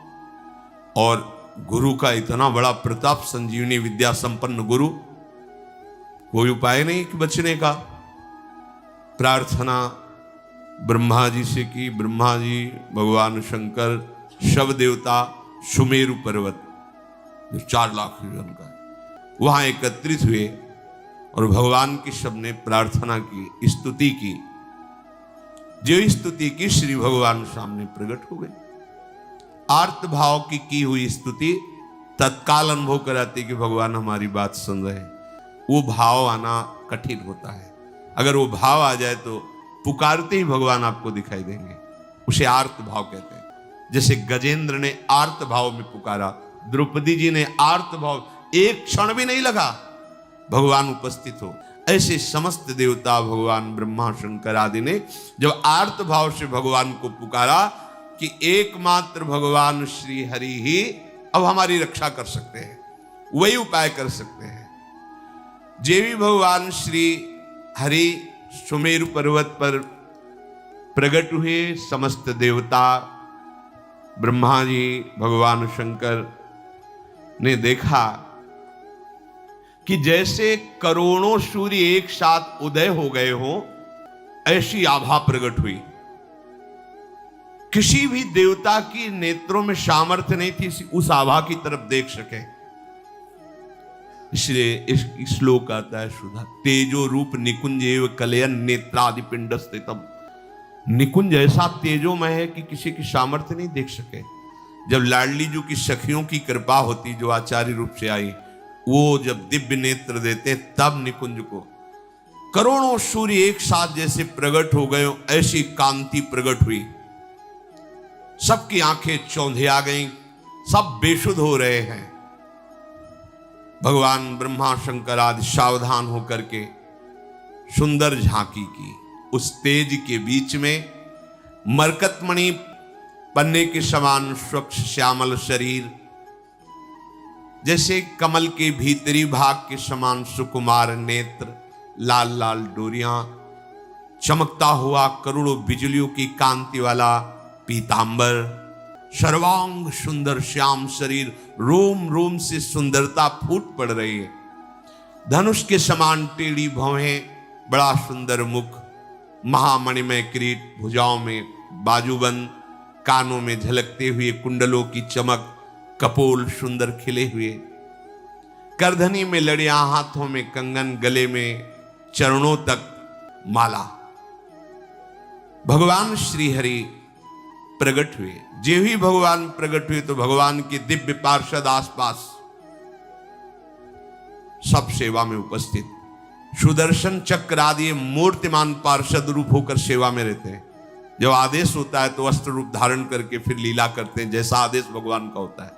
और गुरु का इतना बड़ा प्रताप, संजीवनी विद्या संपन्न गुरु, कोई उपाय नहीं कि बचने का। प्रार्थना ब्रह्मा जी से की। ब्रह्मा जी, भगवान शंकर, सब देवता सुमेरु पर्वत जो 4 लाख योजन का, वहां एकत्रित हुए और भगवान की सबने प्रार्थना की, स्तुति की। जो स्तुति की, श्री भगवान सामने प्रकट हो गए। आर्त भाव की हुई स्तुति तत्काल अनुभव कराती कि भगवान हमारी बात सुन रहे हैं। वो भाव आना कठिन होता है। अगर वो भाव आ जाए तो पुकारते ही भगवान आपको दिखाई देंगे। उसे आर्त भाव कहते हैं। जैसे गजेंद्र ने आर्त भाव में पुकारा, द्रौपदी जी ने आर्त भाव, एक क्षण भी नहीं लगा भगवान उपस्थित हो। ऐसे समस्त देवता, भगवान ब्रह्मा शंकर आदि ने जब आर्त भाव से भगवान को पुकारा कि एकमात्र भगवान श्री हरि ही अब हमारी रक्षा कर सकते हैं, वही उपाय कर सकते हैं। जे भी भगवान श्री हरि सुमेरु पर्वत पर प्रकट हुए, समस्त देवता, ब्रह्मा जी, भगवान शंकर ने देखा कि जैसे करोड़ों सूर्य एक साथ उदय हो गए हों, ऐसी आभा प्रकट हुई। किसी भी देवता की नेत्रों में सामर्थ्य नहीं थी उस आभा की तरफ देख सके। इसलिए इस श्लोक आता है सुधा, तेजो रूप निकुंज एव कलयन नेत्रादि पिंड स्थितम। निकुंज ऐसा तेजोमय है कि किसी की सामर्थ्य नहीं देख सके। जब लाडली जी की सखियों की कृपा होती, जो आचार्य रूप से आई, वो जब दिव्य नेत्र देते तब निकुंज को करोड़ों सूर्य एक साथ जैसे प्रकट हो गए, ऐसी कांति प्रकट हुई। सबकी आंखें चौंधे आ गईं, सब बेसुध हो रहे हैं। भगवान ब्रह्मा शंकर आदि सावधान होकर के सुंदर झांकी की। उस तेज के बीच में मरकतमणि पन्ने के समान स्वच्छ श्यामल शरीर, जैसे कमल के भीतरी भाग के समान सुकुमार नेत्र, लाल लाल डोरियां, चमकता हुआ करोड़ों बिजलियों की कांति वाला पीतांबर, सर्वांग सुंदर श्याम शरीर, रोम रोम से सुंदरता फूट पड़ रही है। धनुष के समान टेढ़ी भौहें, बड़ा सुंदर मुख, महामणिमय किरीट, भुजाओं में बाजूबंद, कानों में झलकते हुए कुंडलों की चमक, कपोल सुंदर खिले हुए, करधनी में लड़ियां, हाथों में कंगन, गले में चरणों तक माला। भगवान श्री हरि प्रकट हुए। जो ही भगवान प्रकट हुए तो भगवान के दिव्य पार्षद आसपास सब सेवा में उपस्थित, सुदर्शन चक्र आदि मूर्तिमान पार्षद रूप होकर सेवा में रहते हैं। जब आदेश होता है तो अस्त्र रूप धारण करके फिर लीला करते हैं, जैसा आदेश भगवान का होता है।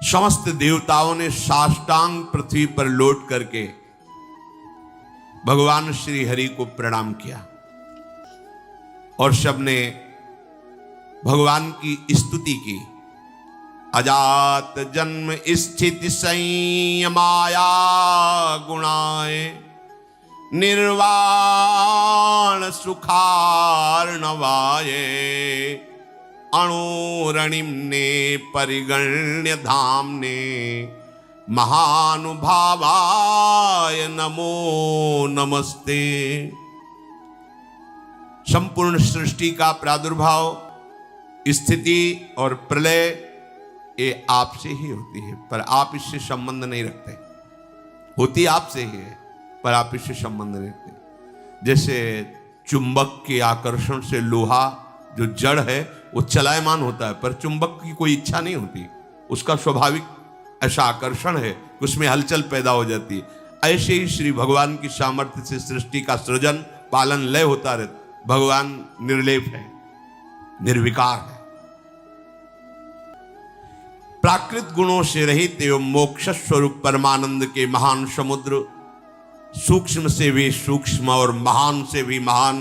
समस्त देवताओं ने साष्टांग पृथ्वी पर लौट करके भगवान श्री हरि को प्रणाम किया और सबने भगवान की स्तुति की। अजात जन्म स्थिति संयमाया गुणाय, निर्वाण सुखार्णवाय, अणुरणिम्ने परिगण्य धाम्ने, महानुभावाय नमो नमस्ते। संपूर्ण सृष्टि का प्रादुर्भाव, स्थिति और प्रलय ये आपसे ही होती है, पर आप इससे संबंध नहीं रखते। होती आपसे ही है पर आप इससे संबंध नहीं रखते। जैसे चुंबक के आकर्षण से लोहा जो जड़ है वो चलायमान होता है, पर चुंबक की कोई इच्छा नहीं होती, उसका स्वाभाविक ऐसा आकर्षण है कि उसमें हलचल पैदा हो जाती है। ऐसे ही श्री भगवान की सामर्थ्य से सृष्टि का सृजन पालन लय होता रहता। भगवान निर्लेप है, निर्विकार है, प्राकृत गुणों से रहित एवं मोक्ष स्वरूप परमानंद के महान समुद्र, सूक्ष्म से भी सूक्ष्म और महान से भी महान,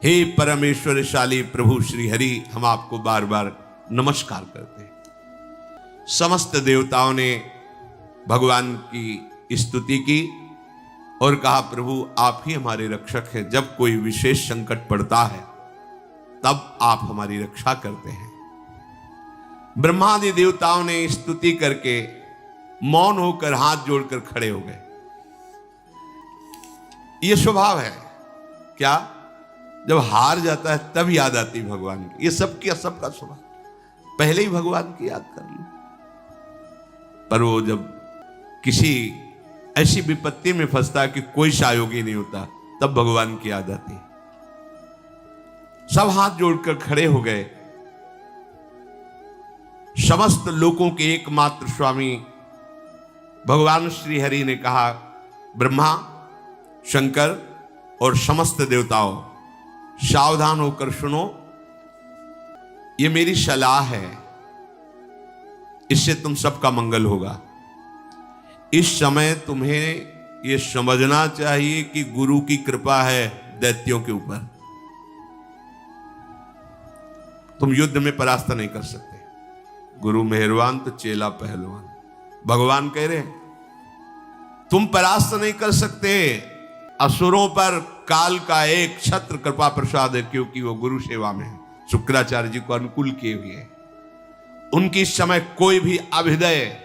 हे परमेश्वरशाली प्रभु श्री हरि, हम आपको बार बार नमस्कार करते हैं। समस्त देवताओं ने भगवान की स्तुति की और कहा, प्रभु आप ही हमारे रक्षक हैं। जब कोई विशेष संकट पड़ता है तब आप हमारी रक्षा करते हैं। ब्रह्मादि देवताओं ने स्तुति करके मौन होकर हाथ जोड़कर खड़े हो गए। यह स्वभाव है क्या, जब हार जाता है तब याद आती भगवान की। ये सबका स्वभाव, पहले ही भगवान की याद कर लो। पर वो जब किसी ऐसी विपत्ति में फंसता है कि कोई सहयोगी नहीं होता, तब भगवान की याद आती है। सब हाथ जोड़कर खड़े हो गए। समस्त लोकों के एकमात्र स्वामी भगवान श्री हरि ने कहा, ब्रह्मा, शंकर और समस्त देवताओं, सावधान होकर सुनो, ये मेरी सलाह है, इससे तुम सबका मंगल होगा। इस समय तुम्हें यह समझना चाहिए कि गुरु की कृपा है दैत्यों के ऊपर। तुम युद्ध में परास्त नहीं कर सकते। गुरु मेहरबान तो चेला पहलवान। भगवान कह रहे तुम परास्त नहीं कर सकते। असुरों पर काल का एक छत्र कृपा प्रसाद है, क्योंकि वो गुरु सेवा में है, शुक्राचार्य जी को अनुकूल किए हुए हैं। उनकी इस समय कोई भी अभ्युदय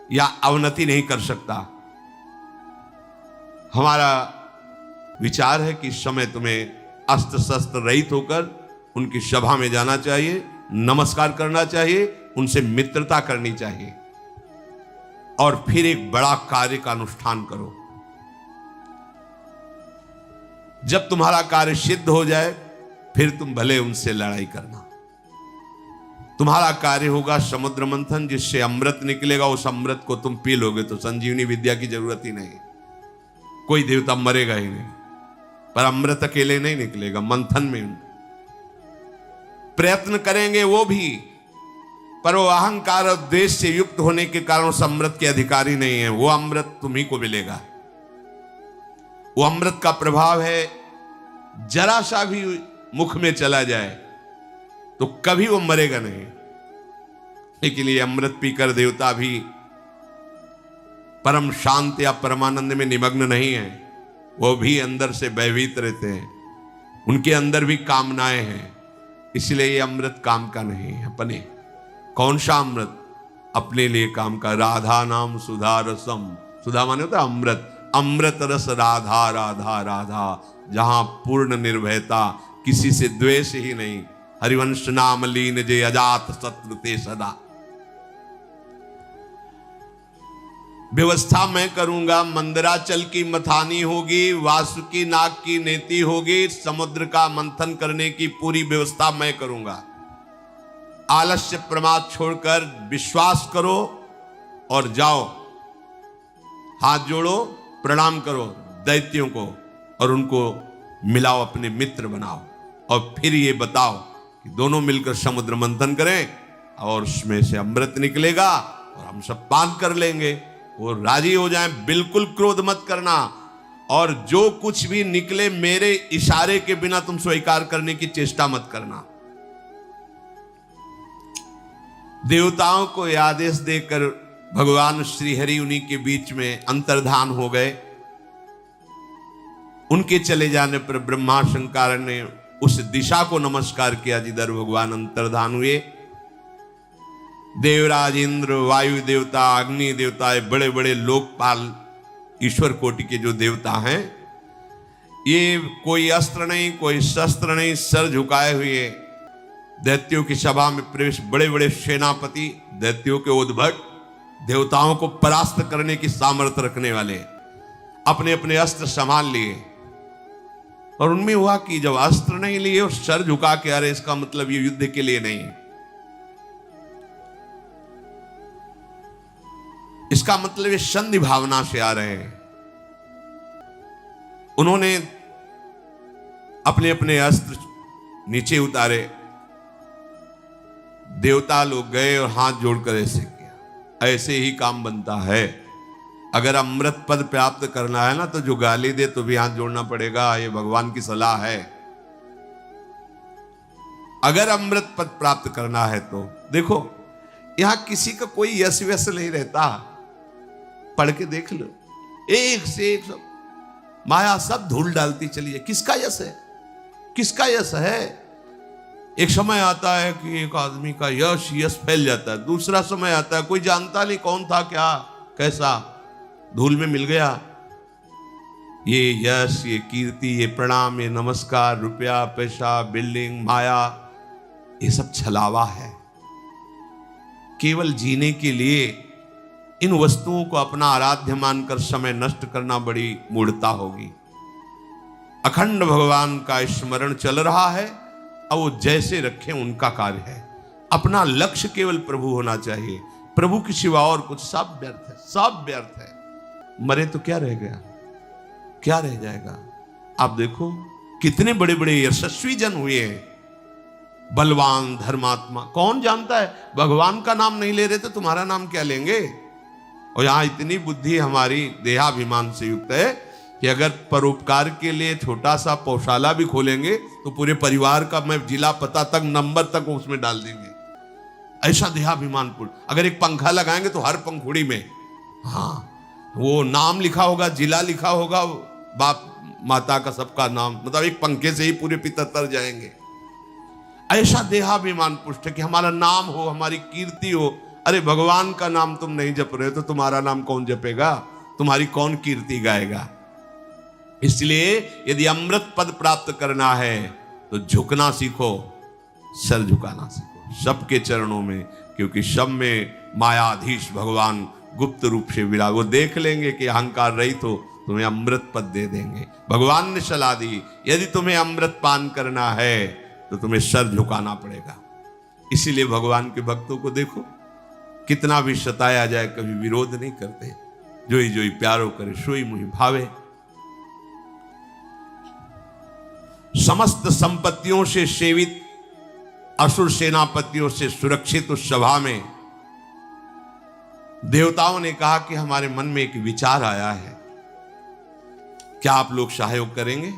या अवनति नहीं कर सकता। हमारा विचार है कि इस समय तुम्हें अस्त्र शस्त्र रहित होकर उनकी सभा में जाना चाहिए, नमस्कार करना चाहिए, उनसे मित्रता करनी चाहिए और फिर एक बड़ा कार्य का अनुष्ठान करो। जब तुम्हारा कार्य सिद्ध हो जाए फिर तुम भले उनसे लड़ाई करना। तुम्हारा कार्य होगा समुद्र मंथन, जिससे अमृत निकलेगा, उस अमृत को तुम पी लोगे तो संजीवनी विद्या की जरूरत ही नहीं, कोई देवता मरेगा ही नहीं। पर अमृत अकेले नहीं निकलेगा, मंथन में प्रयत्न करेंगे वो भी, पर वो अहंकार और द्वेष से युक्त होने के कारण उस अमृत के अधिकारी नहीं है। वो अमृत तुम्ही को मिलेगा। वो अमृत का प्रभाव है, जरा सा भी मुख में चला जाए तो कभी वो मरेगा नहीं। लेकिन ये अमृत पीकर देवता भी परम शांत या परमानंद में निमग्न नहीं है, वो भी अंदर से भयभीत रहते हैं, उनके अंदर भी कामनाएं हैं। इसलिए ये अमृत काम का नहीं है अपने। कौन सा अमृत? अपने लिए काम का। राधा नाम सुधा रसम, सुधा माने होता है अमृत, अमृत रस राधा राधा राधा, जहां पूर्ण निर्भयता, किसी से द्वेष ही नहीं। हरिवंश नाम लीन जे अजात शत्रु ते सदा। व्यवस्था मैं करूंगा, मंदराचल की मथानी होगी, वासुकी नाग की नेति होगी, समुद्र का मंथन करने की पूरी व्यवस्था मैं करूंगा। आलस्य प्रमाद छोड़कर विश्वास करो और जाओ, हाथ जोड़ो, प्रणाम करो दैत्यों को और उनको मिलाओ, अपने मित्र बनाओ, और फिर ये बताओ कि दोनों मिलकर समुद्र मंथन करें और उसमें से अमृत निकलेगा और हम सब पान कर लेंगे। वो राजी हो जाएं। बिल्कुल क्रोध मत करना, और जो कुछ भी निकले मेरे इशारे के बिना तुम स्वीकार करने की चेष्टा मत करना। देवताओं को आदेश देकर भगवान श्री हरि उन्हीं के बीच में अंतर्धान हो गए। उनके चले जाने पर ब्रह्मा शंकर ने उस दिशा को नमस्कार किया जिधर भगवान अंतर्धान हुए। देवराज इंद्र, वायु देवता, अग्नि देवता, बड़े बड़े लोकपाल ईश्वर कोटि के जो देवता हैं, ये कोई अस्त्र नहीं, कोई शस्त्र नहीं, सर झुकाए हुए दैत्यों की सभा में प्रवेश। बड़े बड़े सेनापति, दैत्यों के उद्भट, देवताओं को परास्त करने की सामर्थ्य रखने वाले, अपने अपने अस्त्र संभाल लिए। और उनमें हुआ कि जब अस्त्र नहीं लिए और सर झुका के, अरे इसका मतलब ये युद्ध के लिए नहीं है, इसका मतलब ये संधि भावना से आ रहे हैं। उन्होंने अपने अपने अस्त्र नीचे उतारे। देवता लोग गए और हाथ जोड़कर ऐसे किया। ऐसे ही काम बनता है। अगर अमृत पद प्राप्त करना है ना, तो जो गाली दे तो भी हाथ जोड़ना पड़ेगा। ये भगवान की सलाह है। अगर अमृत पद प्राप्त करना है तो देखो, यहां किसी का कोई यश व्यस नहीं रहता। पढ़ के देख लो, एक से एक सब माया सब धूल डालती चली है। किसका यश है? किसका यश है? एक समय आता है कि एक आदमी का यश फैल जाता है। दूसरा समय आता है कोई जानता नहीं कौन था, क्या, कैसा, धूल में मिल गया। ये यश, ये कीर्ति, ये प्रणाम, ये नमस्कार, रुपया, पैसा, बिल्डिंग, माया, ये सब छलावा है। केवल जीने के लिए इन वस्तुओं को अपना आराध्य मानकर समय नष्ट करना बड़ी मूढ़ता होगी। अखंड भगवान का स्मरण चल रहा है, अब वो जैसे रखें उनका कार्य है। अपना लक्ष्य केवल प्रभु होना चाहिए। प्रभु के सिवा और कुछ सब व्यर्थ है, सब व्यर्थ है। मरे तो क्या रह गया, क्या रह जाएगा? आप देखो कितने बड़े बड़े यशस्वी जन हुए हैं, बलवान, धर्मात्मा। कौन जानता है, भगवान का नाम नहीं ले रहे तो तुम्हारा नाम क्या लेंगे? और यहां इतनी बुद्धि हमारी देहाभिमान से युक्त है कि अगर परोपकार के लिए छोटा सा पौशाला भी खोलेंगे तो पूरे परिवार का मैं जिला पता तक, नंबर तक उसमें डाल देंगे। ऐसा देहाभिमान पूर्ण। अगर एक पंखा लगाएंगे तो हर पंखुड़ी में वो नाम लिखा होगा, जिला लिखा होगा, बाप माता का सबका नाम, मतलब एक पंखे से ही पूरे पितर तर जाएंगे। ऐसा देहाभिमान पुष्ट है कि हमारा नाम हो, हमारी कीर्ति हो। अरे भगवान का नाम तुम नहीं जप रहे हो तो तुम्हारा नाम कौन जपेगा, तुम्हारी कौन कीर्ति गाएगा? इसलिए यदि अमृत पद प्राप्त करना है तो झुकना सीखो, सर झुकाना सीखो सबके चरणों में, क्योंकि सब में मायाधीश भगवान गुप्त रूप से विराज। वो देख लेंगे कि अहंकार रहित हो तुम्हें अमृत पद दे देंगे। भगवान ने सलाह दी, यदि तुम्हें अमृत पान करना है तो तुम्हें सर झुकाना पड़ेगा। इसीलिए भगवान के भक्तों को देखो, कितना भी सताया जाए कभी विरोध नहीं करते। जोई जोई प्यारो करे सोई मुहि भावे। समस्त संपत्तियों से सेवित असुर सेनापतियों से सुरक्षित उस सभा में देवताओं ने कहा कि हमारे मन में एक विचार आया है, क्या आप लोग सहयोग करेंगे?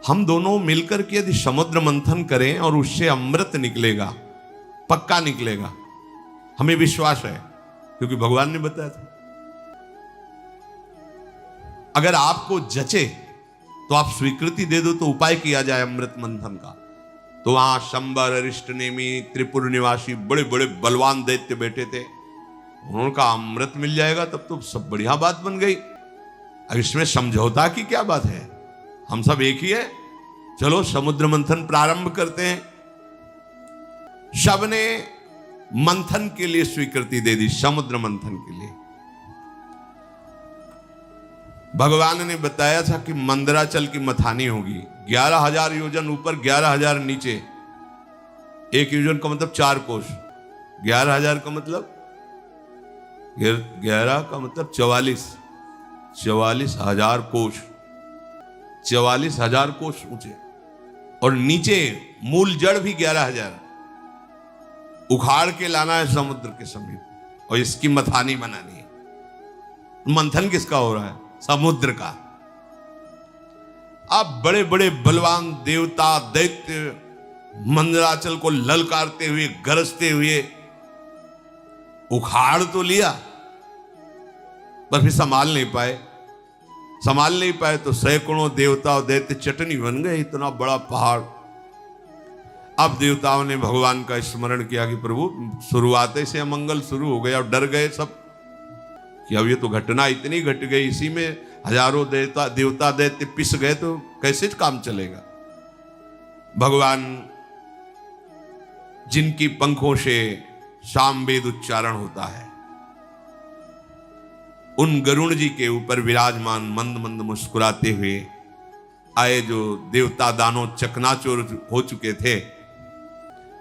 हम दोनों मिलकर के यदि समुद्र मंथन करें और उससे अमृत निकलेगा, पक्का निकलेगा, हमें विश्वास है क्योंकि भगवान ने बताया था। अगर आपको जचे तो आप स्वीकृति दे दो तो उपाय किया जाए अमृत मंथन का। तो वहां शंबर, अरिष्ट नेमी, त्रिपुर निवासी बड़े बड़े बलवान दैत्य बैठे थे। उन्होंने कहा अमृत मिल जाएगा तब तो सब बढ़िया बात बन गई। अब इसमें समझौता की क्या बात है, हम सब एक ही है, चलो समुद्र मंथन प्रारंभ करते हैं। सबने मंथन के लिए स्वीकृति दे दी, समुद्र मंथन के लिए। भगवान ने बताया था कि मंदराचल की मथानी होगी, 11,000 योजन ऊपर, 11,000 नीचे। एक योजन का मतलब 4 कोस, 11,000 का मतलब 11 का मतलब 44,000 कोस, 44,000 कोस ऊंचे। और नीचे मूल जड़ भी 11,000 उखाड़ के लाना है समुद्र के समीप और इसकी मथानी बनानी है। मंथन किसका हो रहा है? समुद्र का। अब बड़े बड़े बलवान देवता दैत्य मंदराचल को ललकारते हुए, गरजते हुए उखाड़ तो लिया पर फिर संभाल नहीं पाए तो सैकड़ों देवता और दैत्य चटनी बन गए, इतना बड़ा पहाड़। अब देवताओं ने भगवान का स्मरण किया कि प्रभु शुरुआत से अमंगल शुरू हो गया और डर गए सब कि अब ये तो घटना इतनी घट गई, इसी में हजारों देवता दैत्य पिस गए तो कैसे काम चलेगा। भगवान जिनकी पंखों से सामवेद उच्चारण होता है, उन गरुण जी के ऊपर विराजमान मंद मंद मुस्कुराते हुए आए जो देवता दानों चकनाचूर हो चुके थे।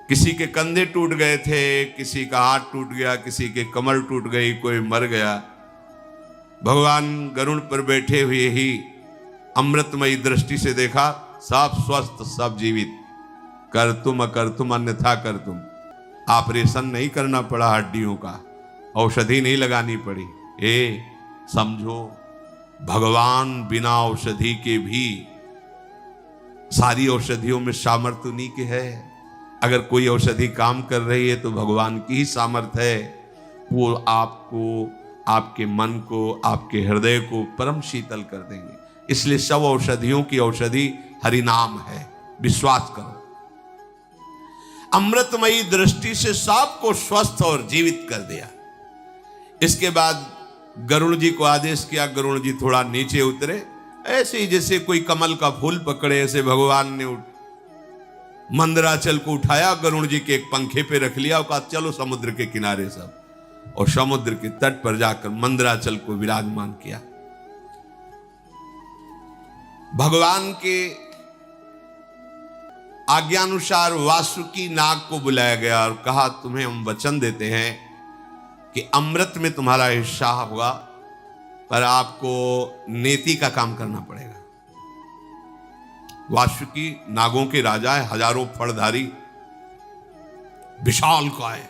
किसी के कंधे टूट गए थे, किसी का हाथ टूट गया, किसी के कमर टूट गई, कोई मर गया। भगवान गरुड़ पर बैठे हुए ही अमृतमयी दृष्टि से देखा, सब स्वस्थ, सब जीवित। कर तुम अकर तुम अन्यथा कर तुम। ऑपरेशन नहीं करना पड़ा हड्डियों का, औषधि नहीं लगानी पड़ी। समझो भगवान बिना औषधि के भी, सारी औषधियों में सामर्थ्य उन्हीं के है। अगर कोई औषधि काम कर रही है तो भगवान की ही सामर्थ्य है। वो आपको, आपके मन को, आपके हृदय को परम शीतल कर देंगे। इसलिए सब औषधियों की औषधि हरिनाम है, विश्वास करो। अमृतमयी दृष्टि से सबको स्वस्थ और जीवित कर दिया। इसके बाद गरुड़ जी को आदेश किया, गरुड़ जी थोड़ा नीचे उतरे। ऐसे ही जैसे कोई कमल का फूल पकड़े, ऐसे भगवान ने मंदराचल को उठाया, गरुड़ जी के एक पंखे पे रख लिया और कहा चलो समुद्र के किनारे सब, और समुद्र के तट पर जाकर मंदराचल को विराजमान किया। भगवान के आज्ञानुसार वासुकी नाग को बुलाया गया और कहा तुम्हें हम वचन देते हैं कि अमृत में तुम्हारा हिस्सा होगा, पर आपको नेति का काम करना पड़ेगा। वासुकी नागों के राजा है, हजारों फड़धारी, विशाल काय।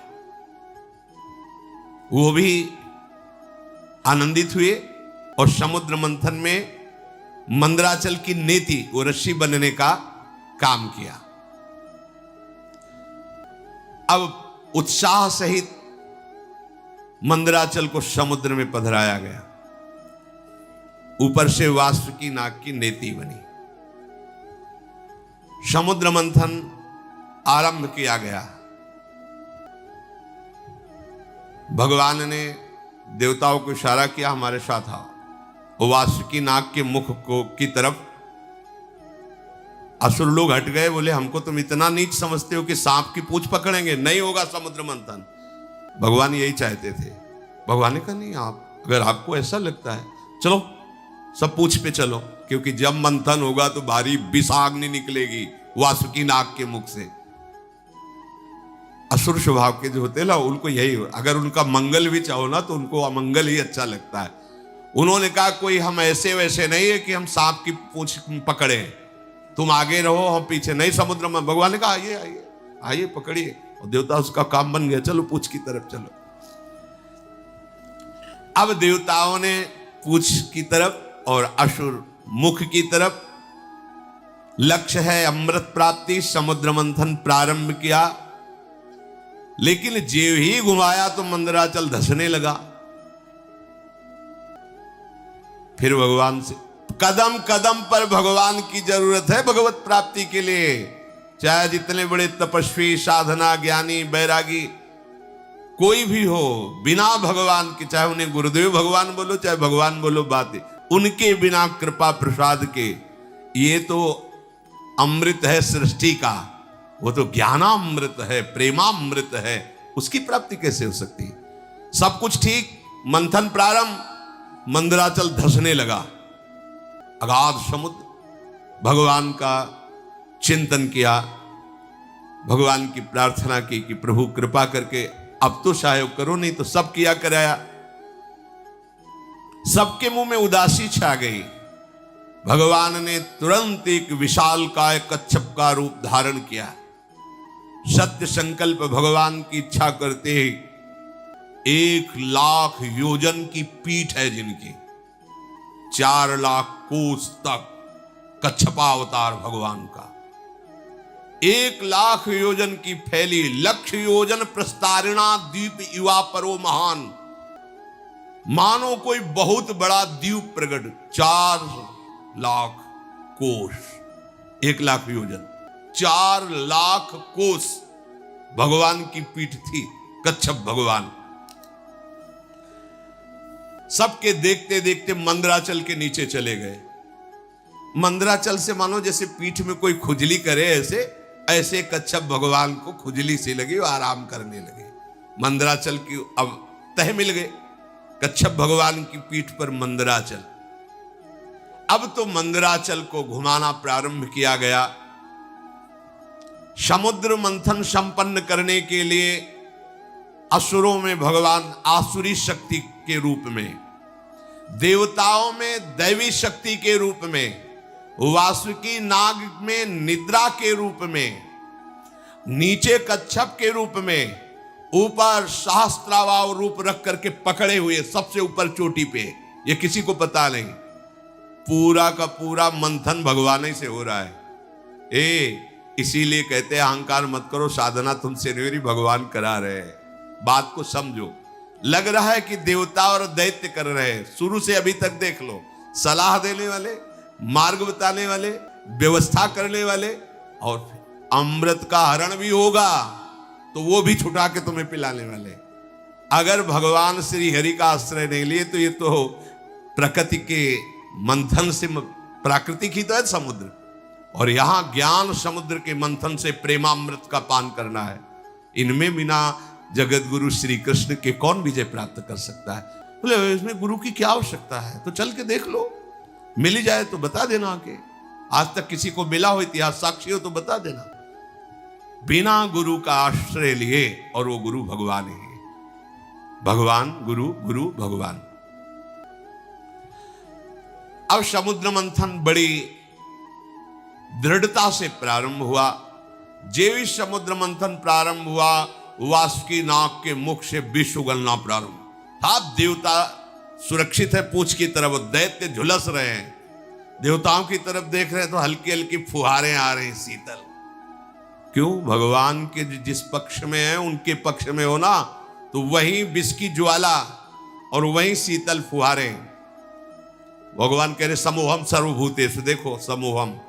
वो भी आनंदित हुए और समुद्र मंथन में मंदराचल की नेति, वो रस्सी बनने का काम किया। अब उत्साह सहित मंदराचल को समुद्र में पधराया गया। ऊपर से वासुकी नाग की नेति बनी। समुद्र मंथन आरंभ किया गया। भगवान ने देवताओं को इशारा किया हमारे साथ आओ। वासुकी नाग के मुख को की तरफ असुर लोग हट गए, बोले हमको तुम इतना नीच समझते हो कि सांप की पूंछ पकड़ेंगे, नहीं होगा समुद्र मंथन। भगवान यही चाहते थे। भगवान ने कहा नहीं, आप अगर आपको ऐसा लगता है, चलो सब पूछ पे चलो, क्योंकि जब मंथन होगा तो भारी विषाग्नि निकलेगी वासुकी नाग के मुख से। असुर स्वभाव के जो होते हैं ना, उनको यही, अगर उनका मंगल भी चाहो ना तो उनको अमंगल ही अच्छा लगता है। उन्होंने कहा कोई हम ऐसे वैसे नहीं है कि हम सांप की पूंछ पकड़े, तुम आगे रहो हम पीछे नहीं। समुद्र में भगवान ने कहा आइए आइए आइए पकड़िए, और देवता उसका काम बन गया, चलो पूंछ की तरफ चलो। अब देवताओं ने पूंछ की तरफ और असुर मुख की तरफ, लक्ष्य है अमृत प्राप्ति, समुद्र मंथन प्रारंभ किया। लेकिन जेव ही घुमाया तो मंदराचल धसने लगा। फिर भगवान से कदम कदम पर भगवान की जरूरत है भगवत प्राप्ति के लिए। चाहे जितने बड़े तपस्वी, साधना, ज्ञानी, बैरागी कोई भी हो, बिना भगवान के, चाहे उन्हें गुरुदेव भगवान बोलो चाहे भगवान बोलो, बात उनके बिना कृपा प्रसाद के, ये तो अमृत है सृष्टि का, वो तो ज्ञानामृत है, प्रेमामृत है, उसकी प्राप्ति कैसे हो सकती है? सब कुछ ठीक, मंथन प्रारंभ, मंदराचल धसने लगा। अगाध समुद्र, भगवान का चिंतन किया, भगवान की प्रार्थना की कि प्रभु कृपा करके अब तो सहयोग करो, नहीं तो सब किया कराया। सबके मुंह में उदासी छा गई। भगवान ने तुरंत एक विशालकाय कच्छप का रूप धारण किया। सत्य संकल्प भगवान की इच्छा करते ही 1,00,000 योजन की पीठ है जिनकी, 4,00,000 कोस तक कच्छपावतार भगवान का, 1,00,000 योजन की फैली, 1,00,000 योजन प्रस्तारिणा द्वीप युवा परो महान, मानो कोई बहुत बड़ा द्वीप प्रगट, 4,00,000 कोस, 1,00,000 योजन, 4,00,000 कोस भगवान की पीठ थी, कच्छप भगवान। सबके देखते देखते मंदराचल के नीचे चले गए। मंदराचल से मानो जैसे पीठ में कोई खुजली करे, ऐसे ऐसे कच्छप भगवान को खुजली सी लगी और आराम करने लगे। मंदराचल की अब तह मिल गए, कच्छप भगवान की पीठ पर मंदराचल। अब तो मंदराचल को घुमाना प्रारंभ किया गया। समुद्र मंथन संपन्न करने के लिए असुरों में भगवान आसुरी शक्ति के रूप में, देवताओं में दैवी शक्ति के रूप में, वासुकी नाग में निद्रा के रूप में, नीचे कच्छप के रूप में, ऊपर सहस्त्रावाव रूप रख करके पकड़े हुए सबसे ऊपर चोटी पे, ये किसी को पता नहीं। पूरा का पूरा मंथन भगवान ही से हो रहा है। इसीलिए कहते हैं अहंकार मत करो, साधना तुमसे नहीं, भगवान करा रहे हैं। बात को समझो। लग रहा है कि देवता और दैत्य कर रहे हैं, शुरू से अभी तक देख लो, सलाह देने वाले, मार्ग बताने वाले, व्यवस्था करने वाले, और अमृत का हरण भी होगा तो वो भी छुटा के तुम्हें पिलाने वाले। अगर भगवान श्री हरि का आश्रय नहीं लिए तो ये तो प्रकृति के मंथन से, प्राकृतिक ही तो है समुद्र, और यहां ज्ञान समुद्र के मंथन से प्रेमामृत का पान करना है। इनमें बिना जगत गुरु श्री कृष्ण के कौन विजय प्राप्त कर सकता है? बोले इसमें गुरु की क्या आवश्यकता है? तो चल के देख लो, मिल ही जाए तो बता देना आके। आज तक किसी को मिला हो, इतिहास साक्षी हो तो बता देना। बिना गुरु का आश्रय लिए, और वो गुरु भगवान ही है। भगवान गुरु, गुरु भगवान। अब समुद्र मंथन बड़ी दृढ़ता से प्रारंभ हुआ। जेवी समुद्र मंथन प्रारंभ हुआ, वासुकी नाग के मुख से विष उगलना प्रारंभ। आप देवता सुरक्षित है पूंछ की तरफ, दैत्य झुलस रहे हैं। देवताओं की तरफ देख रहे हैं तो हल्की हल्की फुहारें आ रही शीतल। क्यों? भगवान के जिस पक्ष में है उनके पक्ष में हो ना, तो वहीं विष की ज्वाला और वहीं शीतल फुहारें। भगवान कह रहे समूहम सर्वभूतेषु, देखो समूहम,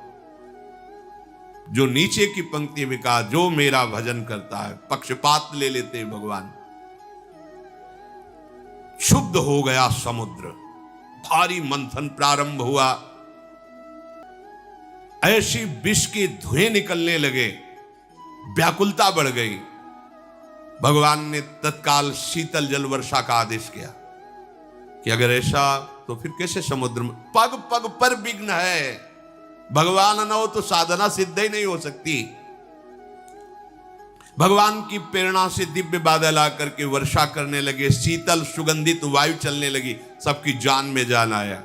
जो नीचे की पंक्ति में कहा जो मेरा भजन करता है, पक्षपात ले लेते हैं भगवान। शुद्ध हो गया समुद्र, भारी मंथन प्रारंभ हुआ। ऐसी विष के धुएं निकलने लगे, व्याकुलता बढ़ गई। भगवान ने तत्काल शीतल जल वर्षा का आदेश किया। कि अगर ऐसा तो फिर कैसे समुद्र में, पग पग पर विघ्न है, भगवान न हो तो साधना सिद्ध ही नहीं हो सकती। भगवान की प्रेरणा से दिव्य बादल आकर के वर्षा करने लगे, शीतल सुगंधित वायु चलने लगी, सबकी जान में जान आया।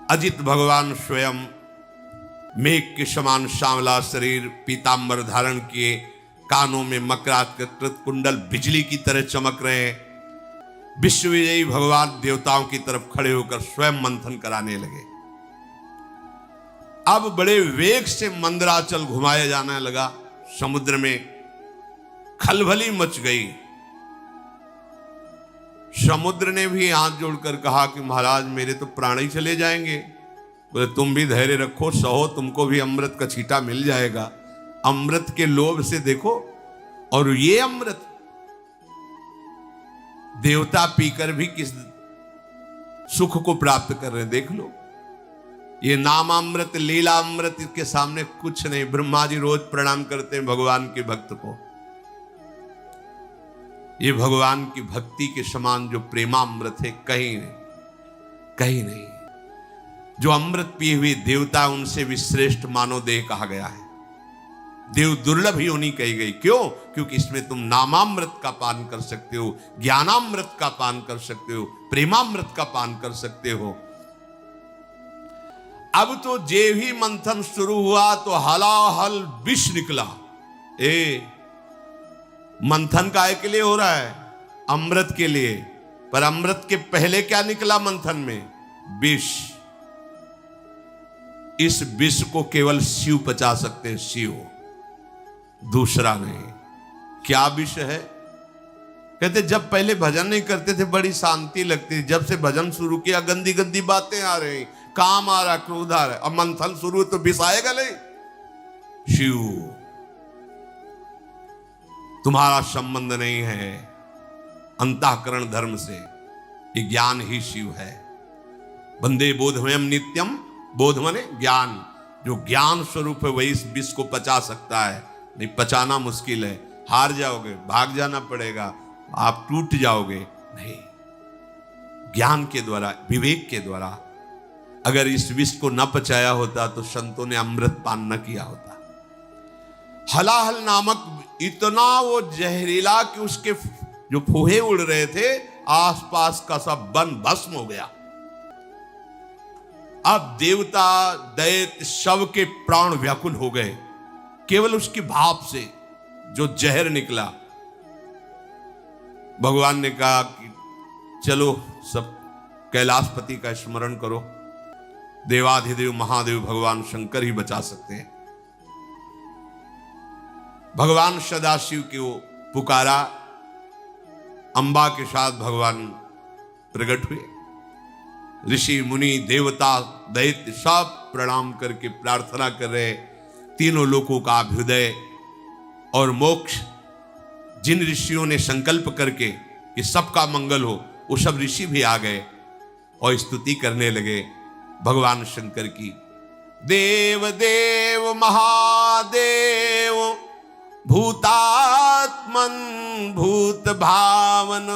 अजित भगवान स्वयं मेघ के समान सांवला शरीर, पीतांबर धारण किए, कानों में मकराकृत कुंडल बिजली की तरह चमक रहे, विश्व विजयी भगवान देवताओं की तरफ खड़े होकर स्वयं मंथन कराने लगे। अब बड़े वेग से मंदराचल घुमाया जाने लगा, समुद्र में खलबली मच गई। समुद्र ने भी हाथ जोड़कर कहा कि महाराज मेरे तो प्राण ही चले जाएंगे। बोले तुम भी धैर्य रखो, सहो, तुमको भी अमृत का छींटा मिल जाएगा। अमृत के लोभ से देखो, और ये अमृत देवता पीकर भी किस सुख को प्राप्त कर रहे हैं, देख लो। ये नामामृत, लीलामृत के सामने कुछ नहीं। ब्रह्मा जी रोज प्रणाम करते हैं भगवान के भक्त को। ये भगवान की भक्ति के समान जो प्रेमामृत है, कहीं नहीं, कहीं नहीं। जो अमृत पिए हुए देवता, उनसे भी श्रेष्ठ मानव देह कहा गया है। देव दुर्लभ ही होनी कही गई। क्यों? क्योंकि इसमें तुम नामामृत का पान कर सकते हो, ज्ञानामृत का पान कर सकते हो, प्रेमामृत का पान कर सकते हो। अब तो जे ही मंथन शुरू हुआ तो हलाहल विष निकला। मंथन काय के लिए हो रहा है? अमृत के लिए। पर अमृत के पहले क्या निकला मंथन में? विष। इस विष को केवल शिव पचा सकते हैं, शिव, दूसरा नहीं। क्या विष है? कहते जब पहले भजन नहीं करते थे बड़ी शांति लगती थी, जब से भजन शुरू किया गंदी गंदी बातें आ रही, काम आ रहा, क्रोध आ रहा। अब मंथन शुरू तो विष आएगा नहीं। शिव, तुम्हारा संबंध नहीं है अंतःकरण धर्म से, ये ज्ञान ही शिव है। वंदे बोधमयम नित्यम, बोध माने ज्ञान। जो ज्ञान स्वरूप है वही इस विष को पचा सकता है, नहीं पचाना मुश्किल है। हार जाओगे, भाग जाना पड़ेगा, आप टूट जाओगे। नहीं, ज्ञान के द्वारा, विवेक के द्वारा। अगर इस विष को न पचाया होता तो संतों ने अमृत पान न किया होता। हलाहल नामक इतना वो जहरीला कि उसके जो फूहे उड़ रहे थे, आसपास का सब वन भस्म हो गया। अब देवता दैत्य सब के प्राण व्याकुल हो गए केवल उसकी भाप से जो जहर निकला। भगवान ने कहा कि चलो सब कैलाशपति का स्मरण करो, देवाधिदेव महादेव भगवान शंकर ही बचा सकते हैं। भगवान सदाशिव को पुकारा, अंबा के साथ भगवान प्रकट हुए। ऋषि मुनि देवता दैत्य सब प्रणाम करके प्रार्थना कर रहे। तीनों लोकों का अभ्युदय और मोक्ष जिन ऋषियों ने संकल्प करके कि सबका मंगल हो, वो सब ऋषि भी आ गए और स्तुति करने लगे भगवान शंकर की। देव देव महादेव भूतात्मन भूत भावन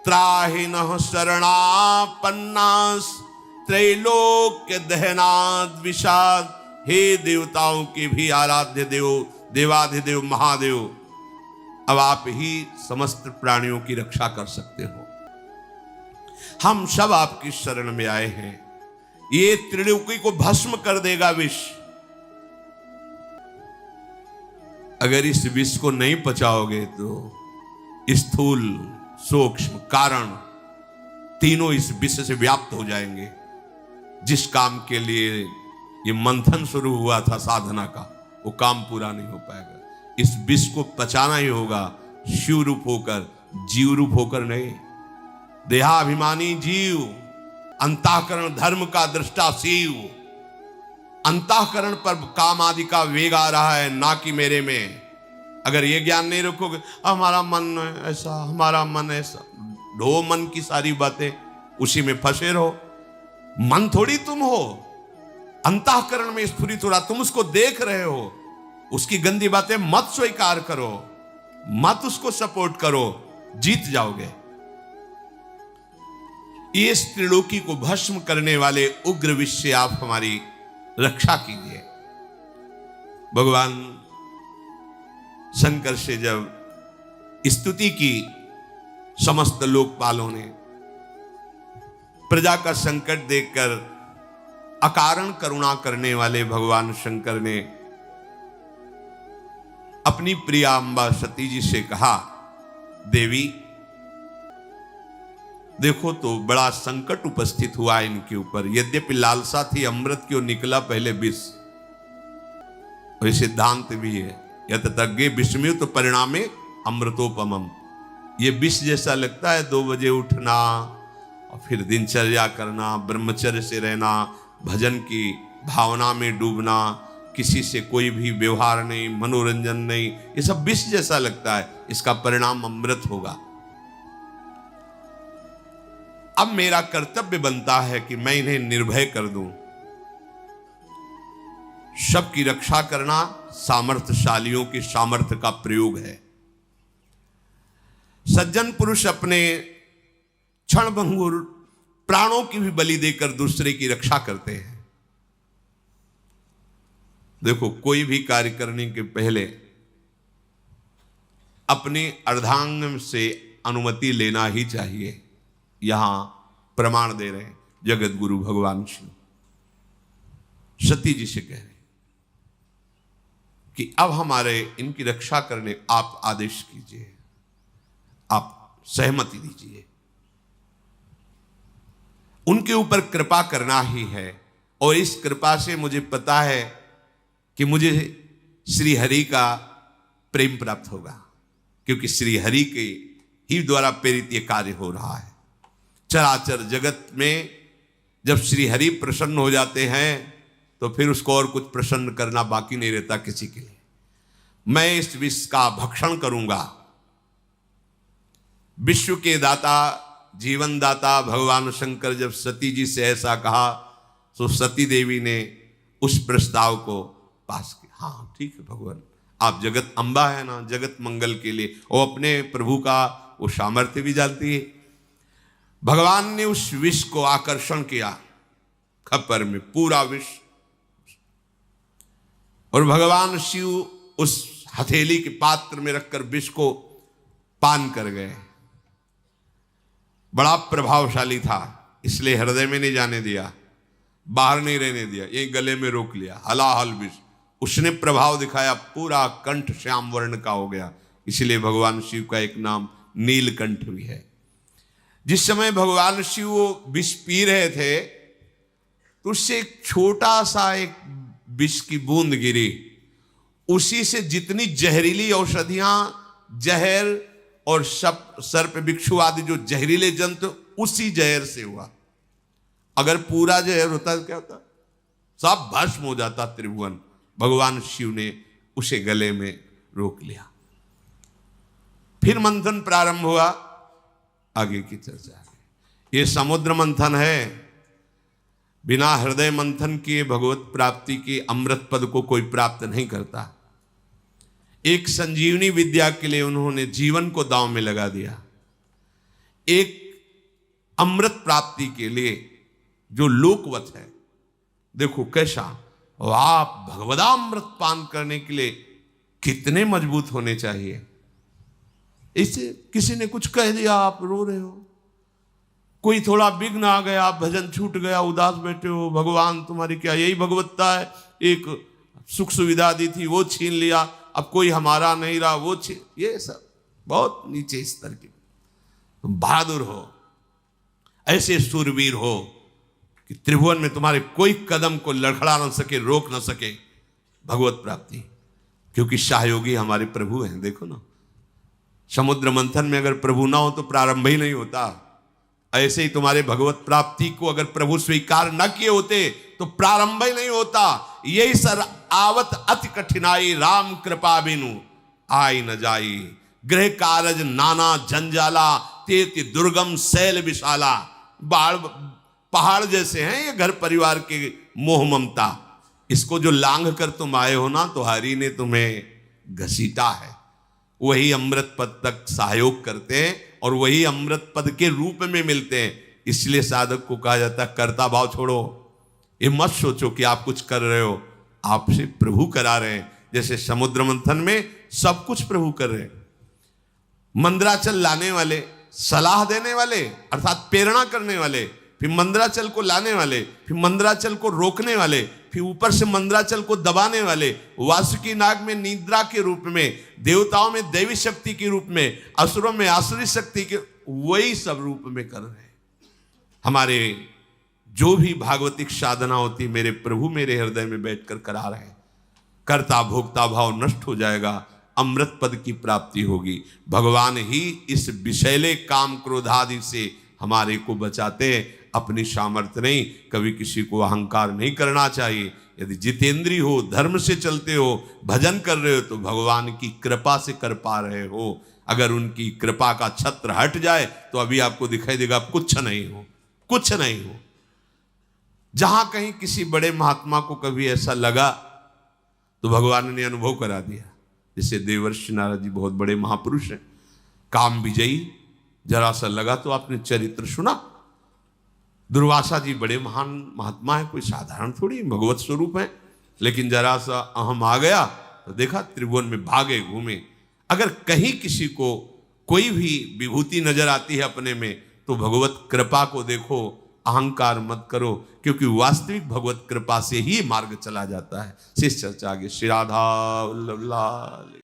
त्राहिनः शरणापन्नास त्रैलोक्य दहनाद विषाद। हे देवताओं के भी आराध्य देव, देवाधिदेव महादेव, अब आप ही समस्त प्राणियों की रक्षा कर सकते हो। हम सब आपकी शरण में आए हैं। ये त्रिलोकी को भस्म कर देगा विष। अगर इस विष को नहीं पचाओगे तो स्थूल सूक्ष्म कारण तीनों इस विष से व्याप्त हो जाएंगे। जिस काम के लिए ये मंथन शुरू हुआ था साधना का, वो काम पूरा नहीं हो पाएगा। इस विष को पचाना ही होगा, शिव रूप होकर, जीव रूप होकर नहीं। देहाभिमानी जीव, अंतःकरण धर्म का दृष्टा शिव। अंतःकरण पर काम आदि का वेग आ रहा है, ना कि मेरे में। अगर ये ज्ञान नहीं रखोगे, हमारा मन ऐसा, हमारा मन ऐसा, ढो मन की सारी बातें, उसी में फंसे रहो। मन थोड़ी तुम हो, अंतःकरण में स्फुरित हो रहा, तुम उसको देख रहे हो। उसकी गंदी बातें मत स्वीकार करो, मत उसको सपोर्ट करो, जीत जाओगे। ये त्रिलोकी को भस्म करने वाले उग्र विष से आप हमारी रक्षा कीजिए। भगवान शंकर से जब स्तुति की समस्त लोकपालों ने, प्रजा का संकट देखकर अकारण करुणा करने वाले भगवान शंकर ने अपनी प्रिया अंबा सती जी से कहा, देवी देखो तो बड़ा संकट उपस्थित हुआ इनके ऊपर। यद्यपि लालसा थी अमृत की, और निकला पहले विष। और ये सिद्धांत भी है, यत तज्ञे विषम्यु तो परिणामे अमृतोपमम। ये विष जैसा लगता है, 2 बजे उठना और फिर दिनचर्या करना, ब्रह्मचर्य से रहना, भजन की भावना में डूबना, किसी से कोई भी व्यवहार नहीं, मनोरंजन नहीं, ये सब विष जैसा लगता है, इसका परिणाम अमृत होगा। अब मेरा कर्तव्य बनता है कि मैं इन्हें निर्भय कर दूं। सबकी रक्षा करना सामर्थ्यशालियों की सामर्थ्य का प्रयोग है। सज्जन पुरुष अपने क्षणभंगुर प्राणों की भी बलि देकर दूसरे की रक्षा करते हैं। देखो, कोई भी कार्य करने के पहले अपने अर्धांग से अनुमति लेना ही चाहिए। यहां प्रमाण दे रहे हैं जगत गुरु भगवान शिव, सती जी से कह रहे कि अब हमारे इनकी रक्षा करने आप आदेश कीजिए, आप सहमति दीजिए। उनके ऊपर कृपा करना ही है, और इस कृपा से मुझे पता है कि मुझे श्री हरि का प्रेम प्राप्त होगा, क्योंकि श्री हरि के ही द्वारा प्रेरित ये कार्य हो रहा है। चराचर जगत में जब श्री हरि प्रसन्न हो जाते हैं तो फिर उसको और कुछ प्रसन्न करना बाकी नहीं रहता किसी के लिए। मैं इस विष का भक्षण करूंगा। विश्व के दाता, जीवन दाता भगवान शंकर जब सती जी से ऐसा कहा तो सती देवी ने उस प्रस्ताव को पास किया। हाँ ठीक है भगवान, आप जगत अम्बा है ना, जगत मंगल के लिए, और अपने प्रभु का वो सामर्थ्य भी जानती है। भगवान ने उस विष को आकर्षण किया खप्पर में, पूरा विष, और भगवान शिव उस हथेली के पात्र में रखकर विष को पान कर गए। बड़ा प्रभावशाली था, इसलिए हृदय में नहीं जाने दिया, बाहर नहीं रहने दिया, यही गले में रोक लिया। हलाहल विष उसने प्रभाव दिखाया, पूरा कंठ श्याम वर्ण का हो गया। इसलिए भगवान शिव का एक नाम नीलकंठ भी है। जिस समय भगवान शिव वो विष पी रहे थे तो उससे एक छोटा सा एक विष की बूंद गिरी, उसी से जितनी जहरीली औषधियां, जहर और सर्प बिच्छू आदि जो जहरीले जंतु, उसी जहर से हुआ। अगर पूरा जहर होता तो क्या होता, सब भस्म हो जाता त्रिभुवन। भगवान शिव ने उसे गले में रोक लिया। फिर मंथन प्रारंभ हुआ, आगे की चर्चा है। ये समुद्र मंथन है, बिना हृदय मंथन किए भगवत प्राप्ति के अमृत पद को कोई प्राप्त नहीं करता। एक संजीवनी विद्या के लिए उन्होंने जीवन को दांव में लगा दिया। एक अमृत प्राप्ति के लिए जो लोकवत है, देखो कैसा, आप भगवदामृत पान करने के लिए कितने मजबूत होने चाहिए। इसे किसी ने कुछ कह दिया, आप रो रहे हो, कोई थोड़ा विघ्न आ गया, भजन छूट गया, उदास बैठे हो, भगवान तुम्हारी क्या यही भगवत्ता है, एक सुख सुविधा दी थी वो छीन लिया, अब कोई हमारा नहीं रहा वो छीन, ये सब बहुत नीचे स्तर की। तुम बहादुर हो, ऐसे सूरवीर हो कि त्रिभुवन में तुम्हारे कोई कदम को लड़खड़ा न सके, रोक न सके भगवत प्राप्ति, क्योंकि सहयोगी हमारे प्रभु हैं। देखो ना, समुद्र मंथन में अगर प्रभु ना हो तो प्रारंभ ही नहीं होता। ऐसे ही तुम्हारे भगवत प्राप्ति को अगर प्रभु स्वीकार न किए होते तो प्रारंभ ही नहीं होता। यही सर आवत अति कठिनाई, राम कृपा बिनु आई न जाई, गृह कारज नाना जंजाला, तेति दुर्गम शैल विशाला। पहाड़ जैसे हैं ये घर परिवार के मोह ममता, इसको जो लांघ कर तुम आए हो ना, तो हरि ने तुम्हें घसीटा है। वही अमृत पद तक सहयोग करते हैं और वही अमृत पद के रूप में मिलते हैं। इसलिए साधक को कहा जाता है कर्ता भाव छोड़ो। ये मत सोचो कि आप कुछ कर रहे हो, आपसे प्रभु करा रहे हैं। जैसे समुद्र मंथन में सब कुछ प्रभु कर रहे हैं। मंदराचल लाने वाले, सलाह देने वाले अर्थात प्रेरणा करने वाले, फिर मंदराचल को लाने वाले, फिर मंदराचल को रोकने वाले, फिर ऊपर से मंदराचल को दबाने वाले, वासुकी नाग में निद्रा के रूप में, देवताओं में दैवी शक्ति के रूप में, असुरों में आसुरी शक्ति के, वही सब रूप में कर रहे हैं। हमारे जो भी भागवतिक साधना होती मेरे प्रभु मेरे हृदय में बैठकर करा रहे हैं। कर्ता भोक्ता भाव नष्ट हो जाएगा, अमृत पद की प्राप्ति होगी। भगवान ही इस विषैले काम क्रोध आदि से हमारे को बचाते हैं, अपनी सामर्थ्य नहीं। कभी किसी को अहंकार नहीं करना चाहिए। यदि जितेंद्री हो, धर्म से चलते हो, भजन कर रहे हो तो भगवान की कृपा से कर पा रहे हो। अगर उनकी कृपा का छत्र हट जाए तो अभी आपको दिखाई देगा आप कुछ नहीं हो, कुछ नहीं हो। जहां कहीं किसी बड़े महात्मा को कभी ऐसा लगा तो भगवान ने अनुभव करा दिया। जैसे देवर्षि नारद जी बहुत बड़े महापुरुष हैं, काम विजयी, जरा सा लगा तो आपने चरित्र सुना। दुर्वासा जी बड़े महान महात्मा है, कोई साधारण थोड़ी, भगवत स्वरूप है, लेकिन जरा सा अहम आ गया तो देखा त्रिभुवन में भागे घूमे। अगर कहीं किसी को कोई भी विभूति नजर आती है अपने में तो भगवत कृपा को देखो, अहंकार मत करो, क्योंकि वास्तविक भगवत कृपा से ही मार्ग चला जाता है। शेष चर्चा आगे। श्री राधा वल्लभ लाल।